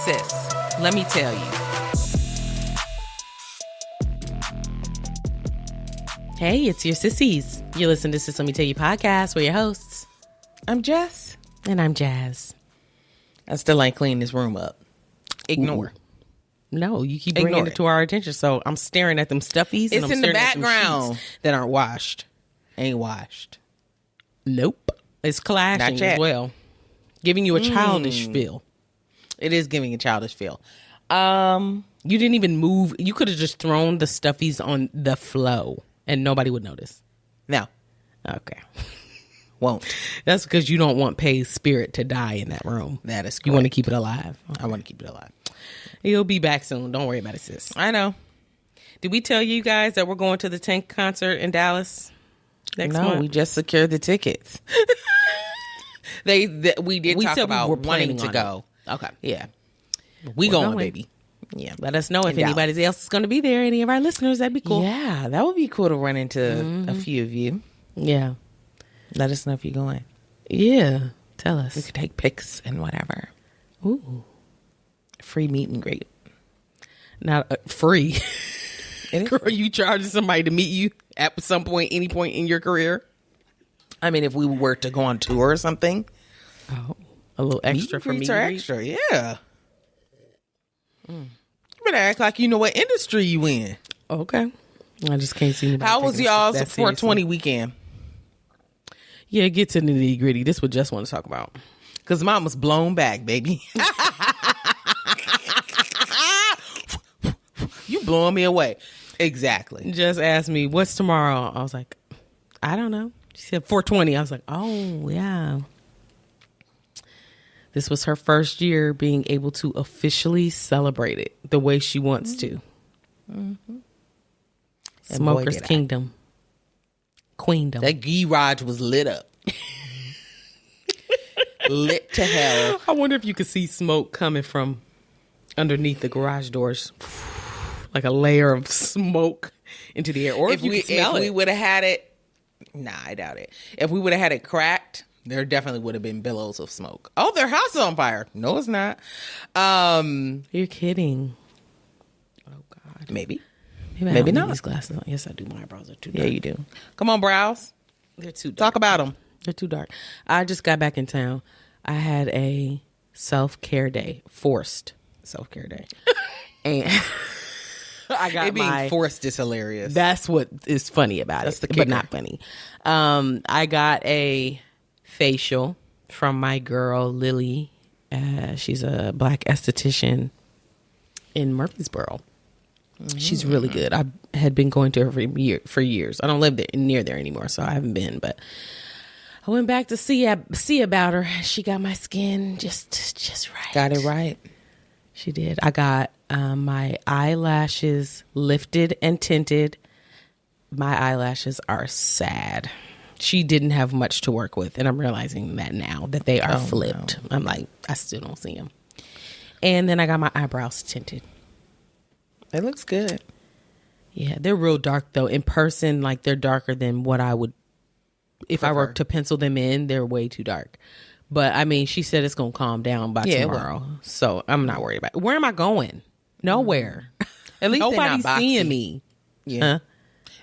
sis. Let me tell you. Hey, it's your sissies. You listen to Sis Let Me Tell You podcast. We're your hosts. I'm Jess. And I'm Jazz. I still ain't cleaned this room up. Ignore. Ooh. No, you keep bringing it to our attention. So I'm staring at them stuffies. It's and I'm in the staring at them background sheets that aren't washed. Ain't washed. Nope. It's clashing Not yet. as well. Giving you a childish feel. It is giving a childish feel. You didn't even move. You could have just thrown the stuffies on the flow and nobody would notice. No. Okay. Won't. That's because you don't want Pay's spirit to die in that room. That is correct. You want to keep it alive. I want to keep it alive. He'll be back soon. Don't worry about it, sis. I know. Did we tell you guys that we're going to the Tank concert in Dallas next month? No, we just secured the tickets. we did talk said about we were wanting planning to on go. it. Okay. Yeah. We're Going, baby. Yeah. Let us know if In anybody else is going to be there. Any of our listeners, that'd be cool. Yeah, that would be cool to run into a few of you. Yeah. Let us know if you're going. Yeah. Tell us. We could take pics and whatever. Ooh. Free meet and greet. Not free. It is. Are you charging somebody to meet you at some point, any point in your career? I mean, if we were to go on tour or something. Oh, a little extra for me. Extra, yeah. You better act like you know what industry you in. Okay. I just can't see anybody. How was y'all's that 420 weekend? Yeah, get to the nitty gritty. This what Jess want to talk about. Because mine was blown back, baby. You blowing me away. Exactly. Just asked me, what's tomorrow? I was like, I don't know. She said 420. I was like, oh, yeah. This was her first year being able to officially celebrate it the way she wants to. Mm-hmm. Smoker's Kingdom. Queendom. That garage was lit up. Lit to hell. I wonder if you could see smoke coming from underneath the garage doors. Like a layer of smoke into the air. Or if we would have had it. Nah, I doubt it. If we would have had it cracked, there definitely would have been billows of smoke. Oh, their house is on fire. No, it's not. You're kidding. Oh, God. Maybe. Maybe not. These glasses on. Yes, I do. My eyebrows are too dark. Yeah, you do. Come on, brows. They're too dark. Talk about them. They're too dark. I just got back in town. I had a self-care day. Forced self-care day. And I got it being forced is hilarious. That's what is funny about That's it. the kicker. But not funny. I got a facial from my girl, Lily. She's a black esthetician in Murfreesboro. She's really good. I had been going to her for years. I don't live near there anymore, so I haven't been. But I went back to see about her. She got my skin just right. Got it right. She did. I got my eyelashes lifted and tinted. My eyelashes are sad. She didn't have much to work with, and I'm realizing that now that they are flipped. No. I'm like, I still don't see them. And then I got my eyebrows tinted. It looks good. Yeah, they're real dark though. In person, like they're darker than what I would if I were to pencil them in. They're way too dark. But I mean, she said it's gonna calm down by tomorrow, so I'm not worried about it. Where am I going? Nowhere. At least nobody's they're not boxy. seeing me. Yeah. Huh?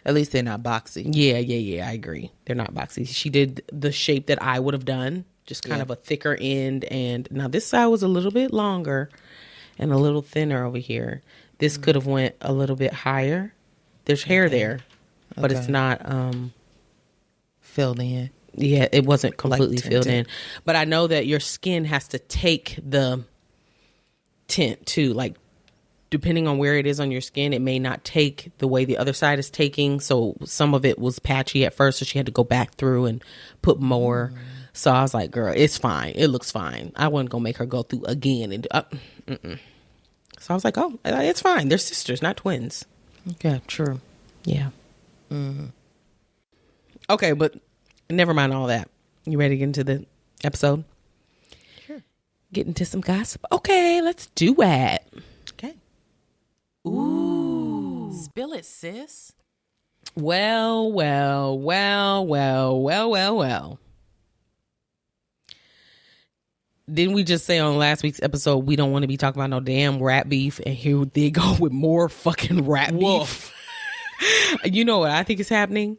At least they're not boxy. Yeah. I agree. They're not boxy. She did the shape that I would have done, just kind of a thicker end. And now this side was a little bit longer and a little thinner over here. This could have went a little bit higher. There's hair there, but it's not filled in. Yeah, it wasn't completely filled in. But I know that your skin has to take the tint too. Like, depending on where it is on your skin, it may not take the way the other side is taking. So some of it was patchy at first, so she had to go back through and put more. So I was like, girl, it's fine. It looks fine. I wasn't going to make her go through again. And So I was like, oh, it's fine. They're sisters, not twins. Yeah, true. Yeah. Mm-hmm. Okay, but never mind all that. You ready to get into the episode? Sure. Get into some gossip. Okay, let's do it. Okay. Ooh. Spill it, sis. Well. didn't we just say on last week's episode we don't want to be talking about no damn rap beef, and here they go with more fucking rap beef. You know what I think is happening?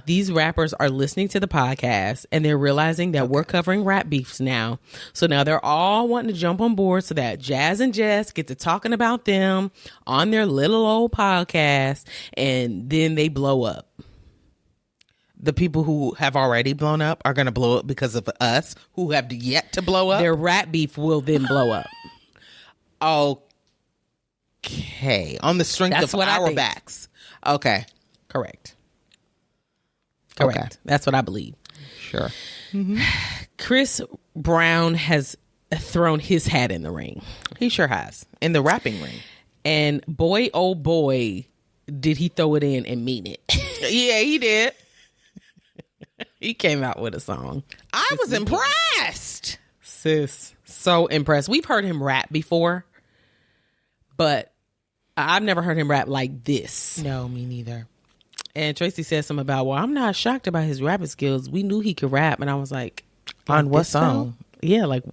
These rappers are listening to the podcast and they're realizing that we're covering rap beefs now. So now they're all wanting to jump on board so that Jazz and Jess get to talking about them on their little old podcast, and then they blow up. The people who have already blown up are going to blow up because of us who have yet to blow up. Their rap beef will then blow up. Okay. On the strength of our backs. Okay. Correct. Okay. That's what I believe. Sure. Mm-hmm. Chris Brown has thrown his hat in the ring. He sure has. In the rapping ring. And boy, oh boy, did he throw it in and mean it. Yeah, he did. He came out with a song. I was impressed. Sis. So impressed. We've heard him rap before, but I've never heard him rap like this. No, me neither. And Tracy said something about, well, I'm not shocked about his rapping skills. We knew he could rap. And I was like, on what song? Yeah, like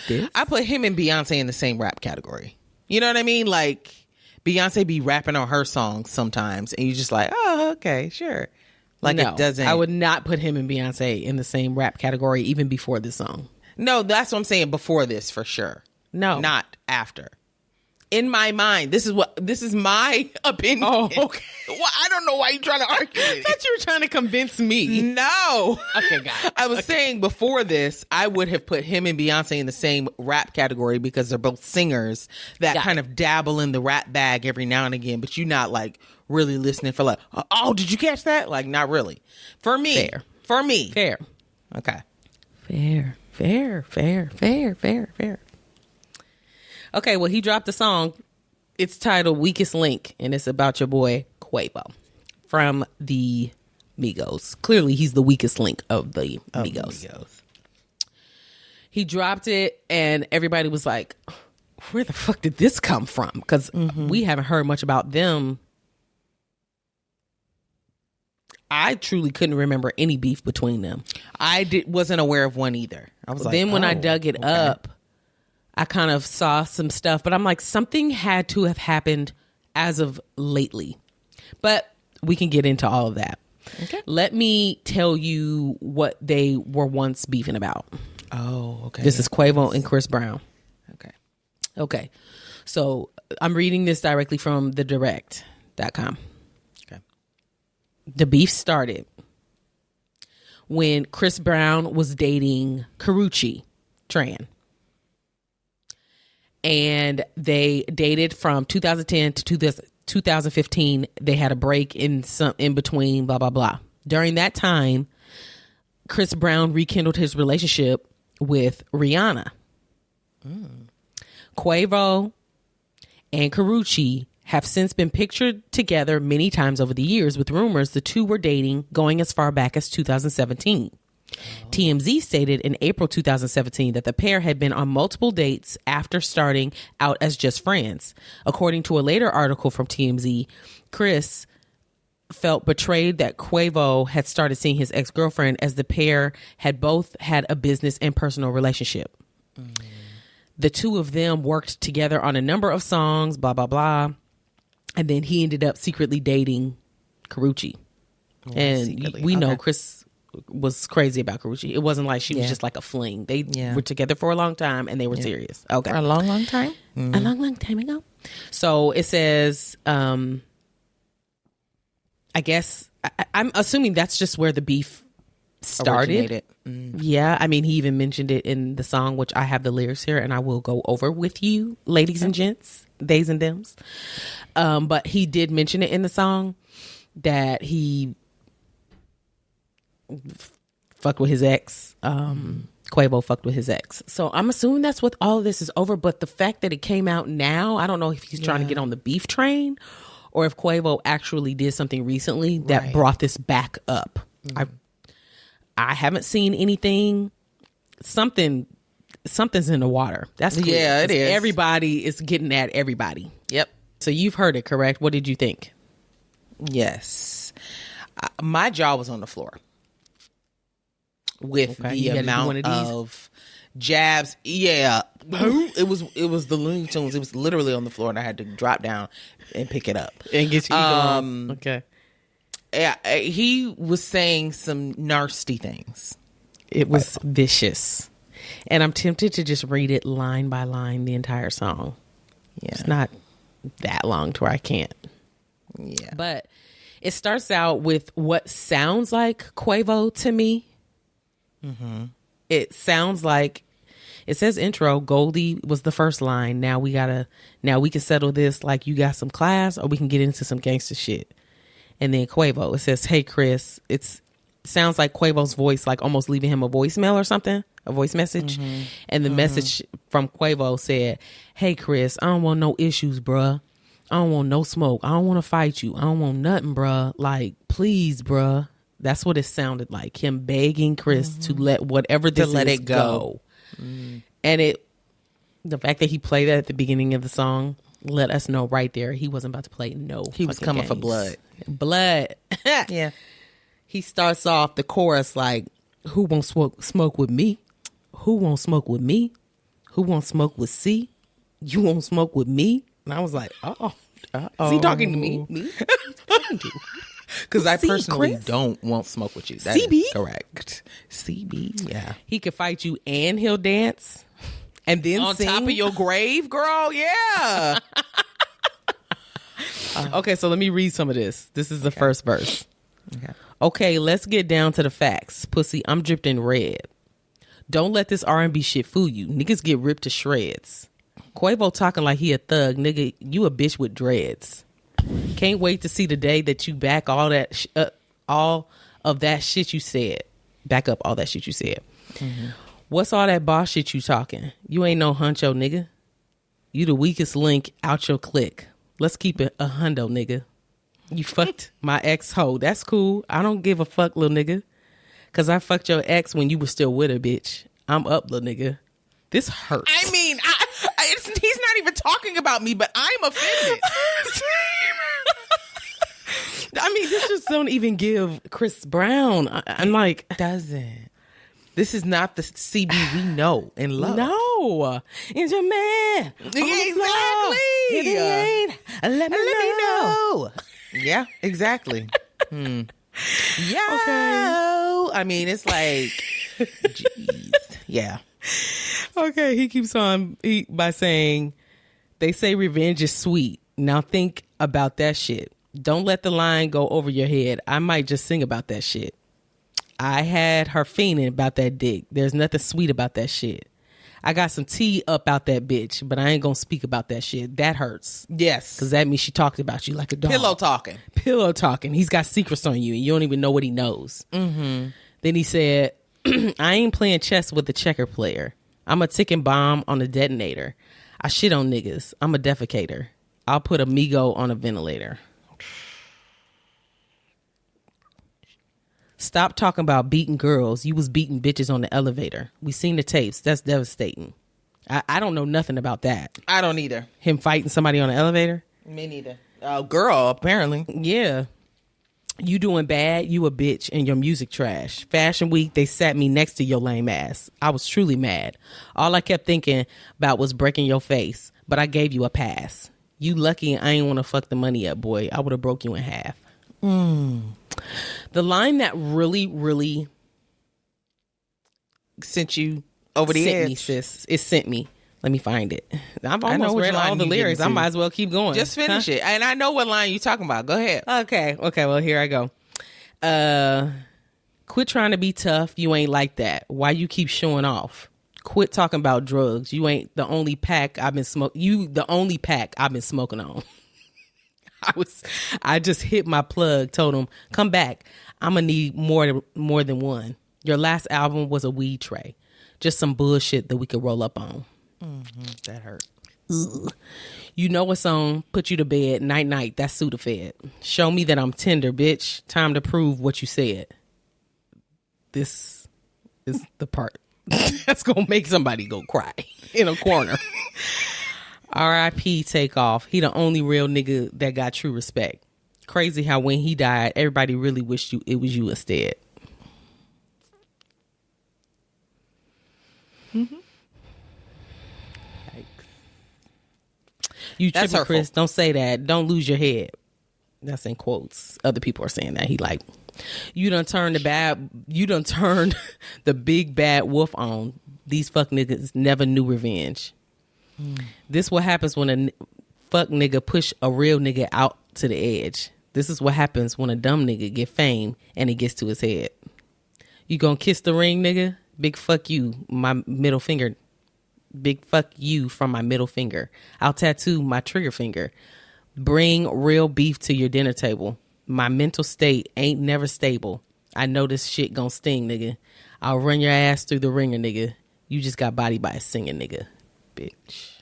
this. I put him and Beyonce in the same rap category. You know what I mean? Like, Beyonce be rapping on her songs sometimes, and you're just like, oh, okay, sure. Like, no, it doesn't. I would not put him and Beyonce in the same rap category even before this song. No, that's what I'm saying. Before this, for sure. No, not after. In my mind, this is my opinion. Oh, okay. Well, I don't know why you're trying to argue with I thought you were trying to convince me. No. Okay, got it. I was saying before this, I would have put him and Beyonce in the same rap category because they're both singers that kind of dabble in the rap bag every now and again, but you're not like really listening for like, oh, did you catch that? Like, not really. For me. Fair. For me. Fair. Okay. Fair. Okay, well, he dropped a song. It's titled Weakest Link, and it's about your boy Quavo from the Migos. Clearly, he's the weakest link of the Migos. He dropped it, and everybody was like, where the fuck did this come from? Because we haven't heard much about them. I truly couldn't remember any beef between them. Wasn't aware of one either. I was then when I dug it up, I kind of saw some stuff, but I'm like, something had to have happened as of lately. But we can get into all of that. Okay. Let me tell you what they were once beefing about. Oh, okay. This is Quavo and Chris Brown. Okay. So I'm reading this directly from thedirect.com. Okay. The beef started when Chris Brown was dating Karrueche Tran. And they dated from 2010 to 2015. They had a break in between, blah, blah, blah. During that time, Chris Brown rekindled his relationship with Rihanna. Quavo and Karrueche have since been pictured together many times over the years, with rumors the two were dating going as far back as 2017. TMZ stated in April 2017 that the pair had been on multiple dates after starting out as just friends. According to a later article from TMZ, Chris felt betrayed that Quavo had started seeing his ex-girlfriend, as the pair had both had a business and personal relationship. The two of them worked together on a number of songs, blah, blah, blah. And then he ended up secretly dating Karrueche. We know Chris was crazy about Karrueche. It wasn't like she was just like a fling. They were together for a long time and they were serious. Okay. For a long, long time? A long, long time ago. So it says, I guess, I'm assuming that's just where the beef started. Yeah, I mean, he even mentioned it in the song, which I have the lyrics here and I will go over with you, ladies and gents, theys and thems. But he did mention it in the song that he fucked with his ex. Quavo fucked with his ex. So I'm assuming that's what all of this is over. But the fact that it came out now, I don't know if he's trying to get on the beef train or if Quavo actually did something recently that brought this back up. I haven't seen anything. Something's in the water. That's clear. Yeah, it is. Everybody is getting at everybody. Yep. So you've heard it, correct? What did you think? Yes. My jaw was on the floor with the amount of jabs. Yeah. It was the Looney Tunes. It was literally on the floor, and I had to drop down and pick it up. And get you going. Okay. Yeah, he was saying some nasty things. It was vicious. And I'm tempted to just read it line by line, the entire song. Yeah. It's not that long to where I can't. Yeah. But it starts out with what sounds like Quavo to me. Mm-hmm. It sounds like, it says intro, Goldie was the first line. Now we can settle this like you got some class, or we can get into some gangster shit. And then Quavo, it says, hey, Chris. It sounds like Quavo's voice, like almost leaving him a voicemail or something, a voice message. Mm-hmm. And the message from Quavo said, hey, Chris, I don't want no issues, bruh. I don't want no smoke. I don't want to fight you. I don't want nothing, bruh. Like, please, bruh. That's what it sounded like. Him begging Chris to let whatever this let is it go. And the fact that he played that at the beginning of the song let us know right there he wasn't about to play no. He was coming for blood. Yeah. He starts off the chorus like, who won't smoke with me? Who won't smoke with me? Who won't smoke with C? You won't smoke with me? And I was like, uh-oh. Is he talking to me? Me? Because I personally won't smoke with you. That CB? Is correct. CB, yeah. He could fight you and he'll dance. And then on sing. Top of your grave, girl? Yeah. Okay, so let me read some of this. This is the first verse. Okay, let's get down to the facts. Pussy, I'm dripped in red. Don't let this R&B shit fool you. Niggas get ripped to shreds. Quavo talking like he a thug. Nigga, you a bitch with dreads. Can't wait to see the day that you back all that all of that shit you said. Back up all that shit you said. Mm-hmm. What's all that boss shit you talking? You ain't no huncho, nigga. You the weakest link out your clique. Let's keep it a hundo, nigga. You fucked my ex-hoe. That's cool. I don't give a fuck, little nigga. Because I fucked your ex when you were still with her, bitch. I'm up, little nigga. This hurts. I mean, he's not even talking about me, but I'm offended. I mean, this just don't even give Chris Brown. I'm like, doesn't. This is not the CB we know and love. No. It's your man. Exactly. If it ain't, let me know. Yeah, exactly. Yeah. Okay. I mean, it's like, jeez. Yeah. Okay, he keeps on by saying, they say revenge is sweet. Now think about that shit. Don't let the line go over your head. I might just sing about that shit. I had her fiending about that dick. There's nothing sweet about that shit. I got some tea up out that bitch, but I ain't gonna speak about that shit. That hurts. Yes. Because that means she talked about you like a dog. Pillow talking. He's got secrets on you and you don't even know what he knows. Mm-hmm. Then he said, I ain't playing chess with the checker player. I'm a ticking bomb on a detonator. I shit on niggas. I'm a defecator. I'll put a Migo on a ventilator. Stop talking about beating girls. You was beating bitches on the elevator. We seen the tapes. That's devastating. I don't know nothing about that. I don't either. Him fighting somebody on the elevator? Me neither. Girl, apparently. Yeah. You doing bad, you a bitch, and your music trash. Fashion Week, they sat me next to your lame ass. I was truly mad. All I kept thinking about was breaking your face, but I gave you a pass. You lucky I ain't want to fuck the money up, boy. I would have broke you in half. The line that really, really sent you over the edge. Me, sis. It sent me. Let me find it. I've almost read all the lyrics. I might as well keep going. Just finish it. And I know what line you're talking about. Go ahead. Okay. Well, here I go. Quit trying to be tough. You ain't like that. Why you keep showing off? Quit talking about drugs. You ain't the only pack I've been smoking. You the only pack I've been smoking on. I just hit my plug, told him, come back. I'm going to need more than one. Your last album was a weed tray. Just some bullshit that we could roll up on. Mm-hmm. That hurt. Ugh. You know what's on. Put you to bed. Night, night. That's Sudafed. Show me that I'm tender, bitch. Time to prove what you said. This is the part that's going to make somebody go cry in a corner. R.I.P. Takeoff. He the only real nigga that got true respect. Crazy how when he died, everybody really wished it was you instead. Mm-hmm. You That's tripping, hurtful. Chris. Don't say that. Don't lose your head. That's in quotes. Other people are saying that. He like, you done turned the big bad wolf on. These fuck niggas never knew revenge. This what happens when a fuck nigga push a real nigga out to the edge. This is what happens when a dumb nigga get fame and it gets to his head. You gonna kiss the ring, nigga? Big fuck you, my middle finger. Big fuck you from my middle finger. I'll tattoo my trigger finger. Bring real beef to your dinner table. My mental state ain't never stable. I know this shit gonna sting, nigga. I'll run your ass through the ringer, nigga. You just got bodied by a singing nigga, bitch.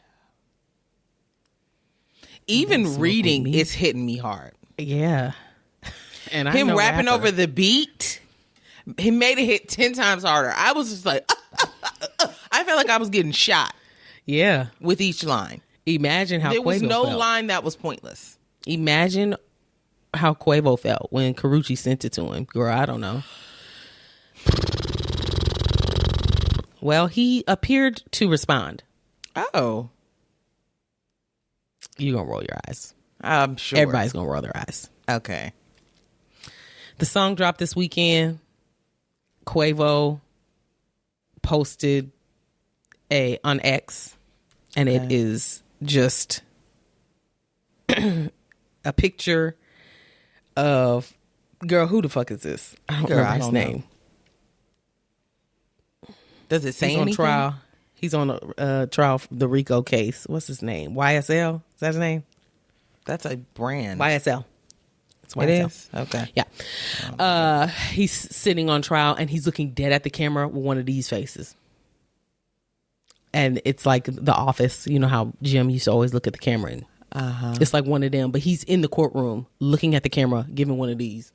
Even reading is hitting me hard. Yeah. And him rapping over the beat, he made it hit 10 times harder. I was just like, I felt like I was getting shot. Yeah. With each line. Imagine how there was Quavo no felt. line that was pointless. Imagine how Quavo felt when Carucci sent it to him. Girl, I don't know. Well, he appeared to respond. Oh. You gonna roll your eyes. I'm sure. Everybody's gonna roll their eyes. Okay. The song dropped this weekend. Quavo posted on X, and it is just a picture of, girl, who the fuck is this? I don't remember his name. Does it say He's anything? on trial. He's on a trial for the RICO case. What's his name? YSL? Is that his name? That's a brand. YSL. It's YSL. It is? Okay. Yeah. He's sitting on trial and he's looking dead at the camera with one of these faces. And it's like The Office. You know how Jim used to always look at the camera and it's like one of them, but he's in the courtroom looking at the camera, giving one of these.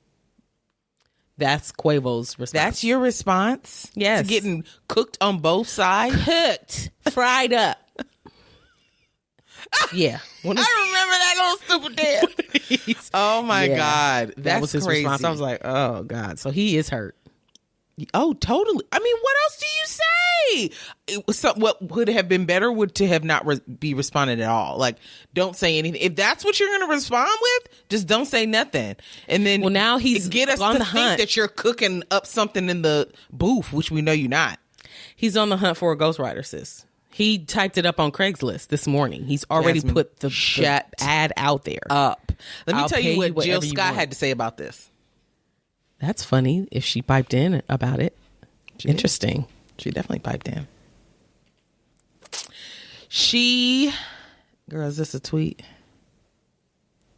That's Quavo's response. That's your response? Yes. To getting cooked on both sides? Cooked. Fried up. Yeah. I remember that little stupid dance. Oh my God. That was his crazy. response. I was like, oh God. So he is hurt. Oh, totally. I mean, what else do you say? What would have been better would to have not be responded at all. Like, don't say anything. If that's what you're going to respond with, just don't say nothing. And then, well, now he's get us on to the think hunt that you're cooking up something in the booth, which we know you're not. He's on the hunt for a ghostwriter, sis. He typed it up on Craigslist this morning. He's already put the ad out there. Up. Let me tell you what Jill Scott had to say about this. That's funny if she piped in about it. Interesting. She definitely piped in. Girl, is this a tweet?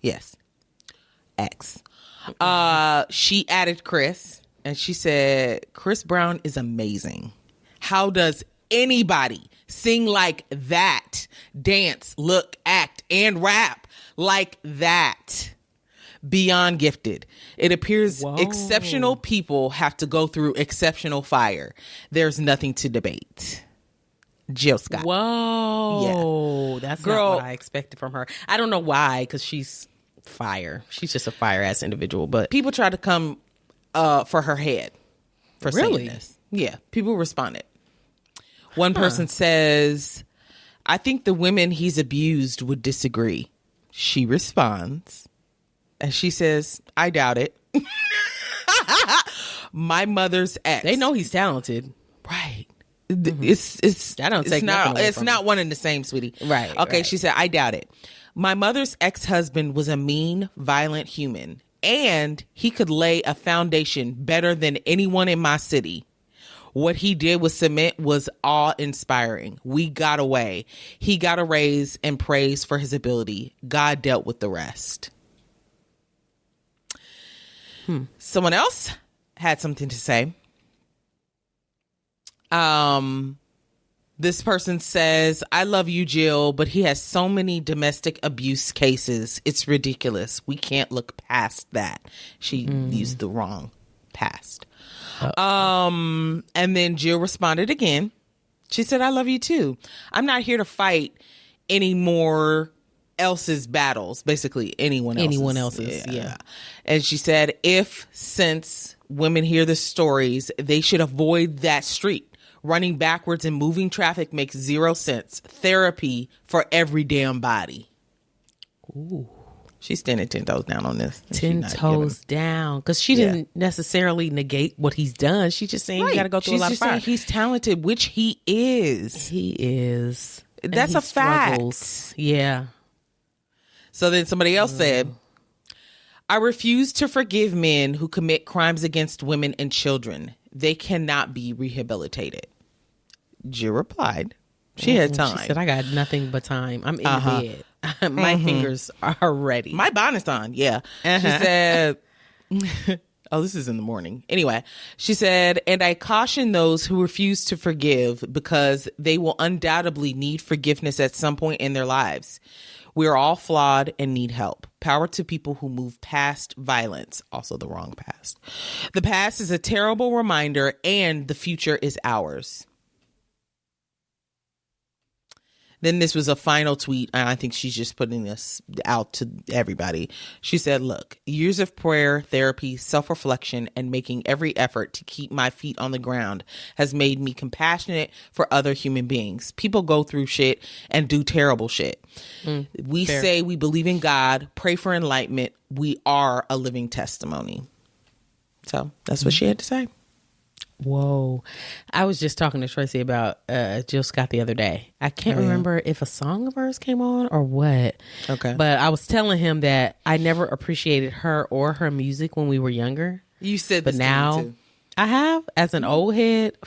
Yes. X. She added Chris and she said, Chris Brown is amazing. How does anybody sing like that, dance, look, act, and rap like that? Beyond gifted. It appears exceptional people have to go through exceptional fire. There's nothing to debate. Jill Scott. Whoa. Yeah. That's Girl, not what I expected from her. I don't know why, because she's fire. She's just a fire ass individual. But people try to come for her head for saying this. Yeah. People responded. One person says, I think the women he's abused would disagree. She responds. And she says, I doubt it. My mother's ex. they know he's talented. Right. It's I don't take nothing away it's from not him. one and the same, sweetie. Right. Okay, right. she said, I doubt it. My mother's ex-husband was a mean, violent human, and he could lay a foundation better than anyone in my city. What he did with cement was awe-inspiring. We got away. He got a raise and praise for his ability. God dealt with the rest. Someone else had something to say. This person says, I love you, Jill, but he has so many domestic abuse cases. It's ridiculous. We can't look past that. She used the wrong past. And then Jill responded again. She said, I love you too. I'm not here to fight any more else's battles, basically anyone else's. Yeah. And she said, since women hear the stories, they should avoid that street. Running backwards and moving traffic makes zero sense. Therapy for every damn body. Ooh. She's standing 10 toes down on this. 10 toes down. Because she didn't necessarily negate what he's done. She's just saying you got to go through a lot of fire. He's talented, which he is. He is. That's a fact. Yeah. So then somebody else said, I refuse to forgive men who commit crimes against women and children. They cannot be rehabilitated. Jill replied. She had time. She said, I got nothing but time. I'm in the bed. My fingers are ready. My bonnet's on. Yeah. She said, oh, this is in the morning. Anyway, she said, and I caution those who refuse to forgive because they will undoubtedly need forgiveness at some point in their lives. We are all flawed and need help. Power to people who move past violence. Also the wrong past. The past is a terrible reminder and the future is ours. Then this was a final tweet, and I think she's just putting this out to everybody. She said, look, years of prayer, therapy, self-reflection, and making every effort to keep my feet on the ground has made me compassionate for other human beings. People go through shit and do terrible shit. We say we believe in God, pray for enlightenment. We are a living testimony. So that's what she had to say. Whoa. I was just talking to Tracy about Jill Scott the other day. I can't remember if a song of hers came on or what. Okay. But I was telling him that I never appreciated her or her music when we were younger. You said this but now to me too. I have, as an old head,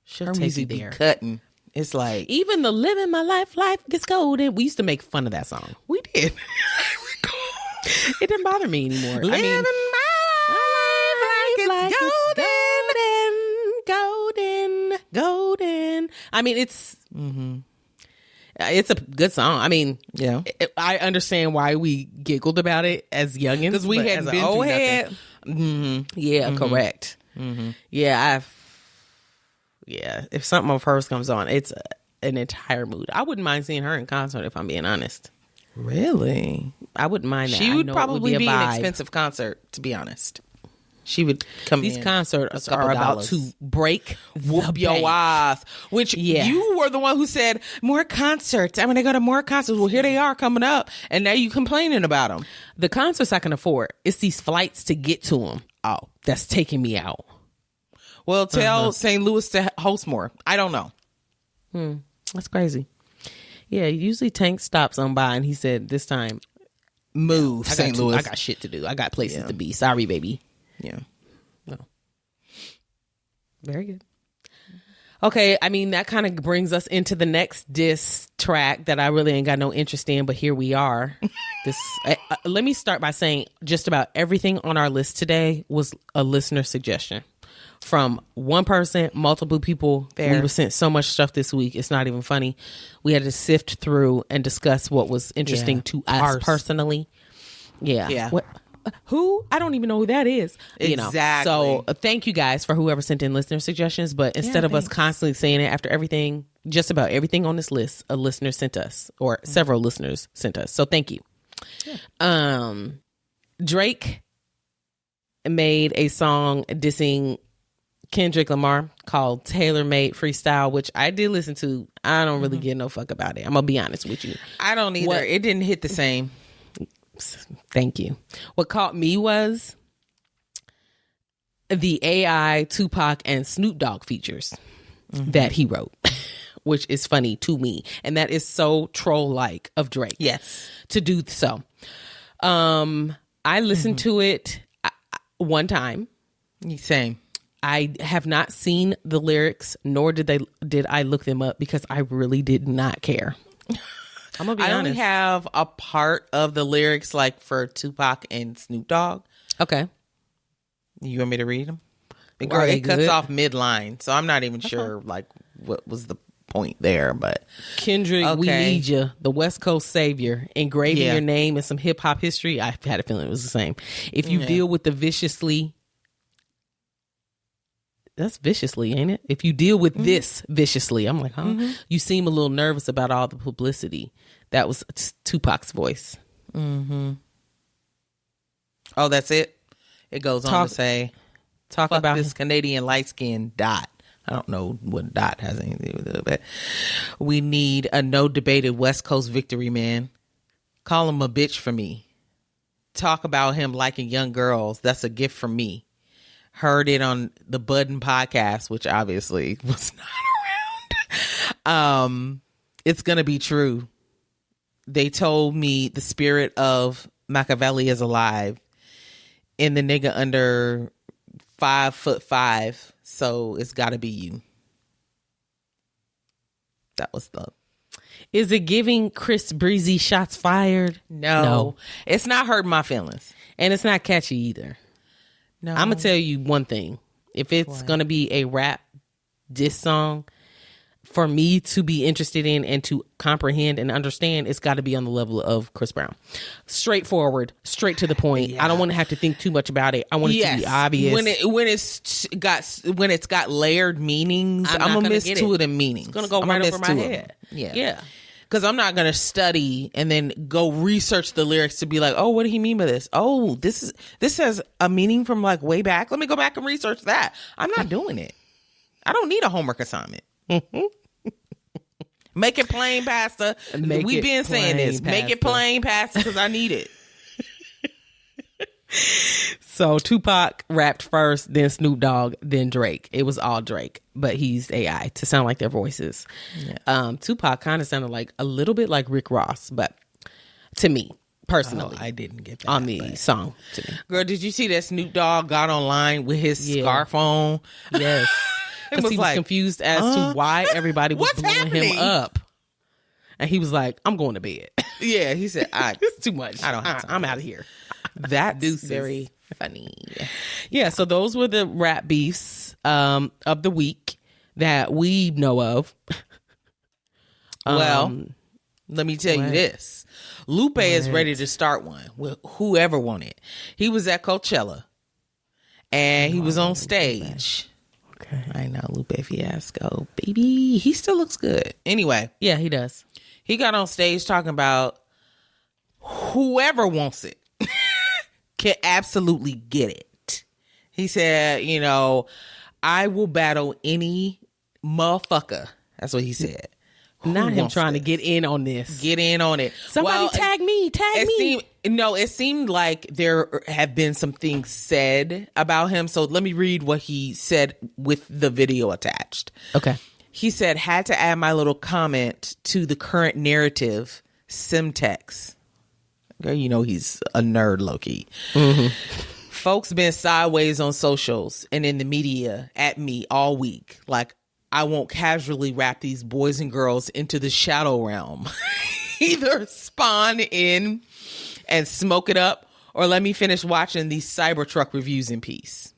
she'll Her take music you be there. cutting. It's like, Even the Living My Life Gets Golden. We used to make fun of that song. we did. I recall. It didn't bother me anymore. Living my life like it's golden. Golden. I mean, it's a good song. I mean, Yeah. I understand why we giggled about it as youngins Because we but hadn't as been an old through head. Yeah, correct. Yeah, if something of hers comes on, it's an entire mood. I wouldn't mind seeing her in concert if I'm being honest. Really? I wouldn't mind that. She I would know it probably be a an vibe. expensive concert, to be honest. She would come These in. concerts a couple are about dollars. to break Whoop your bank. ass. Which you were the one who said, more concerts. I'm going to go to more concerts. Well, here they are coming up. And now you complaining about them. The concerts I can afford. It's these flights to get to them. Oh, that's taking me out. Well, tell St. Louis to host more. I don't know. That's crazy. Yeah, usually Tank stops on by and he said this time, Move, St. Louis. I got shit to do. I got places to be. Sorry, baby. Yeah. No. Very good. Okay, I mean, that kind of brings us into the next diss track that I really ain't got no interest in, but here we are. Let me start by saying just about everything on our list today was a listener suggestion. From one person, multiple people. Fair. We were sent so much stuff this week. It's not even funny. We had to sift through and discuss what was interesting to us personally. Yeah. Yeah. What? Who? I don't even know who that is. You know. Exactly. So thank you guys for whoever sent in listener suggestions. But instead of us constantly saying it after everything, just about everything on this list, a listener sent us, or several listeners sent us. So thank you. Yeah. Drake made a song dissing Kendrick Lamar called Tailor Made Freestyle, which I did listen to. I don't really give no fuck about it. I'm gonna be honest with you. I don't either. It didn't hit the same. Thank you. What caught me was the AI Tupac and Snoop Dogg features that he wrote, which is funny to me. And that is so troll-like of Drake. Yes. To do so. I listened to it one time. Same. I have not seen the lyrics, nor did I look them up because I really did not care. I'm gonna be honest. I only have a part of the lyrics like for Tupac and Snoop Dogg. Okay. You want me to read them? Girl, it cuts off mid-line, so I'm not even sure like what was the point there, but Kendrick, we need you, the West Coast savior, engraving your name in some hip hop history. I had a feeling it was the same. If you deal with the viciously, that's viciously, ain't it? If you deal with this viciously, I'm like, huh? You seem a little nervous about all the publicity. That was Tupac's voice. Oh, that's it? It goes on to say, talk about this Canadian light-skinned Dot. I don't know what Dot has anything to do with it, but we need a no-debated West Coast victory, man. Call him a bitch for me. Talk about him liking young girls. That's a gift from me. Heard it on the Budden podcast, which obviously was not around. It's going to be true. They told me the spirit of Machiavelli is alive in the nigga under 5'5", so it's got to be you. That was the. Is it giving Chris Breezy shots fired? No. It's not hurting my feelings. And it's not catchy either. No. I'm going to tell you one thing. If it's going to be a rap diss song, for me to be interested in and to comprehend and understand, it's got to be on the level of Chris Brown. Straightforward, straight to the point. Yeah. I don't want to have to think too much about it. I want it to be obvious. When it's got layered meanings, I'm gonna miss two of the meanings. It's gonna go right over my head. Yeah. Because I'm not gonna study and then go research the lyrics to be like, oh, what did he mean by this? Oh, this has a meaning from like way back. Let me go back and research that. I'm not doing it. I don't need a homework assignment. Make it plain, Pastor. We've been saying this. Pastor. Make it plain, Pastor, because I need it. So Tupac rapped first, then Snoop Dogg, then Drake. It was all Drake, but he's AI to sound like their voices. Yeah. Tupac kind of sounded like a little bit like Rick Ross, but to me personally, I didn't get that on the song. To me, girl, did you see that Snoop Dogg got online with his scarf on? Yes. Because he was confused as to why everybody was blowing him up. And he was like, I'm going to bed. Yeah, he said, it's too much. I don't have time. I'm out of here. That's very funny. Yeah, so those were the rap beefs of the week that we know of. Well, let me tell you this. Lupe is ready to start one with whoever wanted. He was at Coachella. And he was on stage. Okay. I know, Lupe Fiasco, baby. He still looks good. Anyway. Yeah, he does. He got on stage talking about whoever wants it can absolutely get it. He said, I will battle any motherfucker. That's what he said. Not him trying to get in on this. Get in on it. Somebody tag me. It seemed like there have been some things said about him. So let me read what he said with the video attached. Okay. He said, had to add my little comment to the current narrative, Simtex. Girl, he's a nerd, low-key. Mm-hmm. Folks been sideways on socials and in the media at me all week. Like, I won't casually wrap these boys and girls into the shadow realm. Either spawn in and smoke it up, or let me finish watching these Cybertruck reviews in peace.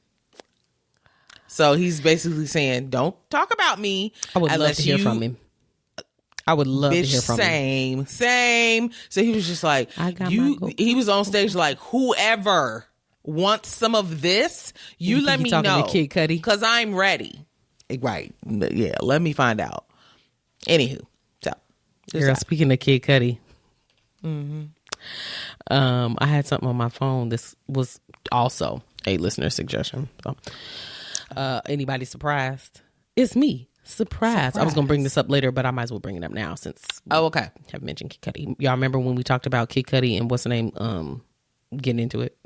So he's basically saying, don't talk about me. I would love to hear from him. I would love to hear from him. Same. So he was just like, he was on stage like, whoever wants some of this, you let me know. To Kid Cudi? Because I'm ready. Right. Yeah, let me find out. Anywho. So. Girl, speaking of Kid Cudi. Mm-hmm. I had something on my phone. This was also a listener suggestion. So, anybody surprised? It's me. Surprised. I was going to bring this up later, but I might as well bring it up now since okay. Have mentioned Kid Cudi. Y'all remember when we talked about Kid Cudi and what's the name getting into it?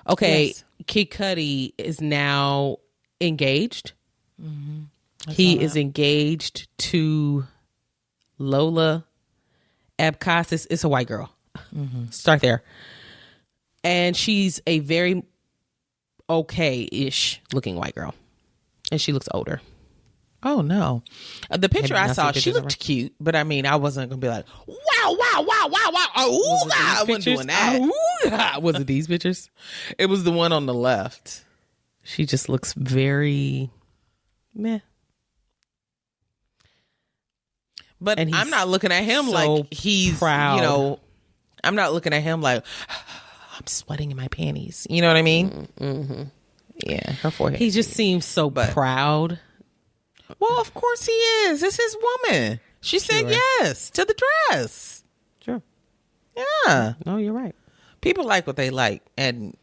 Okay, yes. Kid Cudi is now engaged. Mm-hmm. He is engaged to Lola Abkhaz. It's a white girl. Mm-hmm. Start there. And she's a very okay-ish looking white girl. And she looks older. Oh, no. The picture I saw, she looked cute. But I mean, I wasn't going to be like, wow. Oh, I wasn't doing that. Was it these pictures? It was the one on the left. She just looks very meh. But I'm not looking at him like he's proud. I'm not looking at him like I'm sweating in my panties. You know what I mean? Mm-hmm. Yeah, her forehead. He just seems so proud. Well, of course he is. It's his woman. She said yes to the dress. Sure. Yeah. No, you're right. People like what they like. And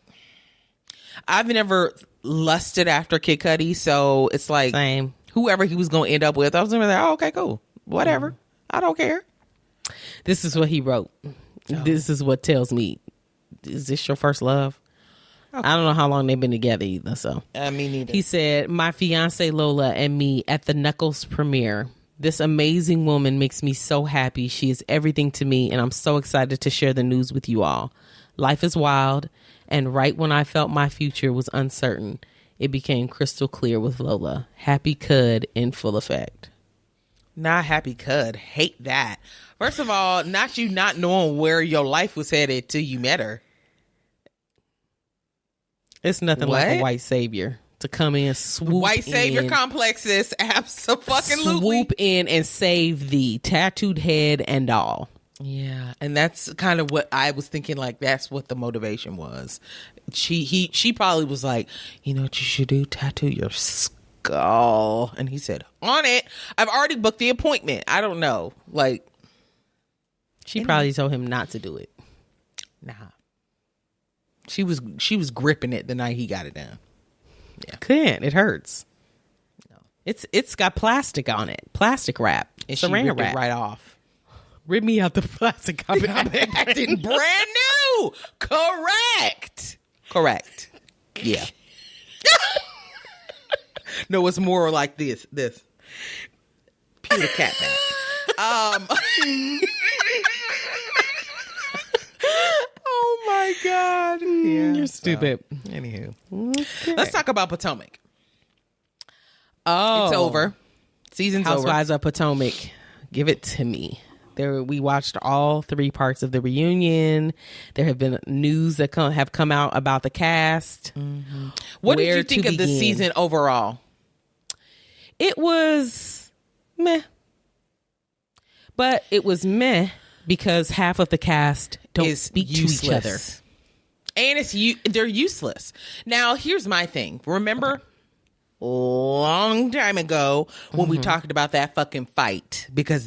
I've never lusted after Kid Cudi, so it's like same. Whoever he was going to end up with, I was going to be like, oh, okay, cool. Whatever. I don't care. This is what he wrote. This is what tells me, is this your first love? Okay. I don't know how long they've been together either. So me neither. He said, my fiance Lola and me at the Knuckles premiere. This amazing woman makes me so happy. She is everything to me, and I'm so excited to share the news with you all. Life is wild, and right when I felt my future was uncertain, it became crystal clear with Lola. Happy Cud in full effect. Not happy Cud. Hate that. First of all, not you not knowing where your life was headed till you met her. It's nothing like a white savior to come in, swoop white savior complexes, absolutely swoop in and save thee, tattooed head and all. Yeah, and that's kind of what I was thinking. Like, that's what the motivation was. She probably was like, you know what you should do? Tattoo your skull. And he said, on it. I've already booked the appointment. I don't know. Like, she probably told him not to do it. Nah. She was gripping it the night he got it done. Yeah. Can't. It hurts. No. It's got plastic on it. Plastic wrap. And she ripped it right off. Rip me out the plastic. I've been acting brand new. Correct. Yeah. No, it's more like this. Pew the cat back. Oh my God. Yeah, you're stupid. Anywho. Okay. Let's talk about Potomac. Oh. It's over. Season's Housewives over. of Potomac. Give it to me. We watched all 3 parts of the reunion. There have been news that have come out about the cast. Mm-hmm. What did you think of the season overall? It was meh. But it was meh because half of the cast don't speak to each other. And they're useless. Now, here's my thing. Remember long time ago when we talked about that fucking fight because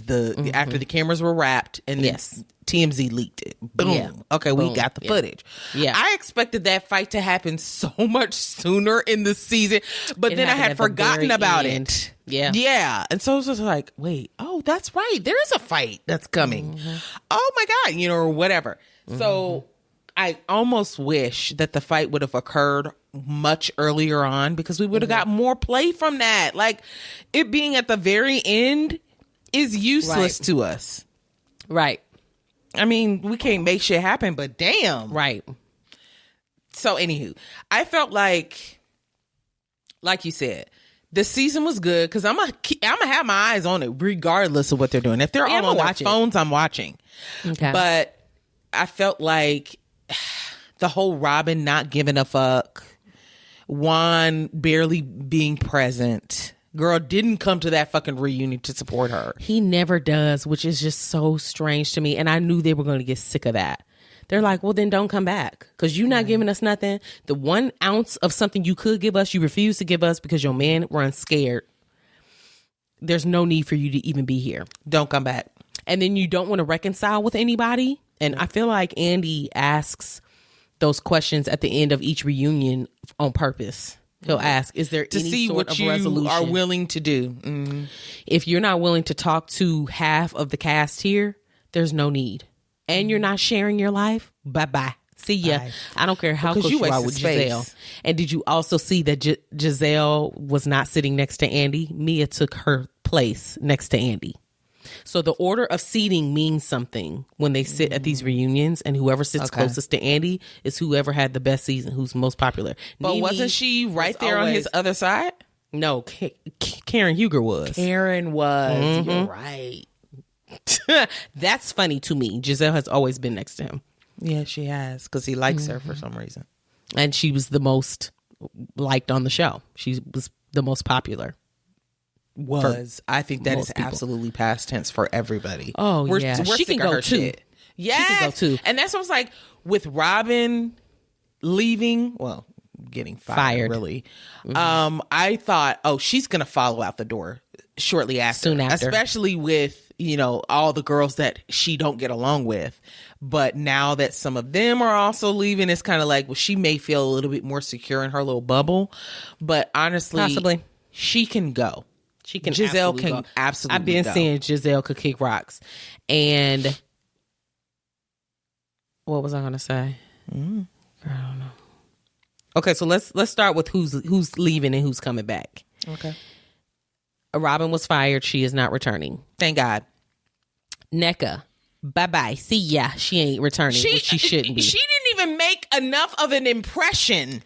after the cameras were wrapped and TMZ leaked it. Boom. Yeah. Okay, we got the footage. Yeah. I expected that fight to happen so much sooner in the season, but then I had forgotten about it. Yeah. Yeah. And so it was just like, wait, oh, that's right. There is a fight that's coming. Oh my God, or whatever. So I almost wish that the fight would have occurred much earlier on because we would have got more play from that. Like, it being at the very end is useless to us. Right. I mean, we can't make shit happen, but damn. Right. So, anywho, I felt like you said, the season was good because I'm gonna have my eyes on it regardless of what they're doing. If they're all on their phones, I'm watching. Okay. But I felt like the whole Robin not giving a fuck, Juan barely being present. Girl didn't come to that fucking reunion to support her. He never does, which is just so strange to me. And I knew they were going to get sick of that. They're like, well, then don't come back because you're not giving us nothing. The 1 ounce of something you could give us, you refuse to give us because your man runs scared. There's no need for you to even be here. Don't come back. And then you don't want to reconcile with anybody. And I feel like Andy asks those questions at the end of each reunion on purpose. He'll ask, is there any see sort what of you resolution? are willing to do? Mm-hmm. If you're not willing to talk to half of the cast here, there's no need. And you're not sharing your life, bye-bye. See ya. Bye. I don't care how close you are with Giselle. And did you also see that Giselle was not sitting next to Andy? Mia took her place next to Andy. So the order of seating means something when they sit at these reunions, and whoever sits closest to Andy is whoever had the best season, who's most popular. But Nene wasn't she right there on his other side? No, Karen Huger was. Karen was. You're right. That's funny to me. Giselle has always been next to him. Yeah, she has, because he likes her for some reason. And she was the most liked on the show. She was the most popular. I think that is absolutely past tense for everybody. Oh, we're she can go too. Shit. Yeah, she can go too. And that's what I was like, with Robin leaving, well, getting fired. Really. I thought, she's gonna follow out the door shortly after. Soon after. Especially with, all the girls that she don't get along with. But now that some of them are also leaving, it's kind of like, well, she may feel a little bit more secure in her little bubble. But honestly, possibly, she can go. She can. Giselle absolutely can go. absolutely I've been go. saying Giselle could kick rocks. And what was I going to say? I don't know. Okay, so let's start with who's leaving and who's coming back. Okay. Robin was fired. She is not returning. Thank God. NECA, bye-bye. See ya. She ain't returning, which she shouldn't be. She didn't even make enough of an impression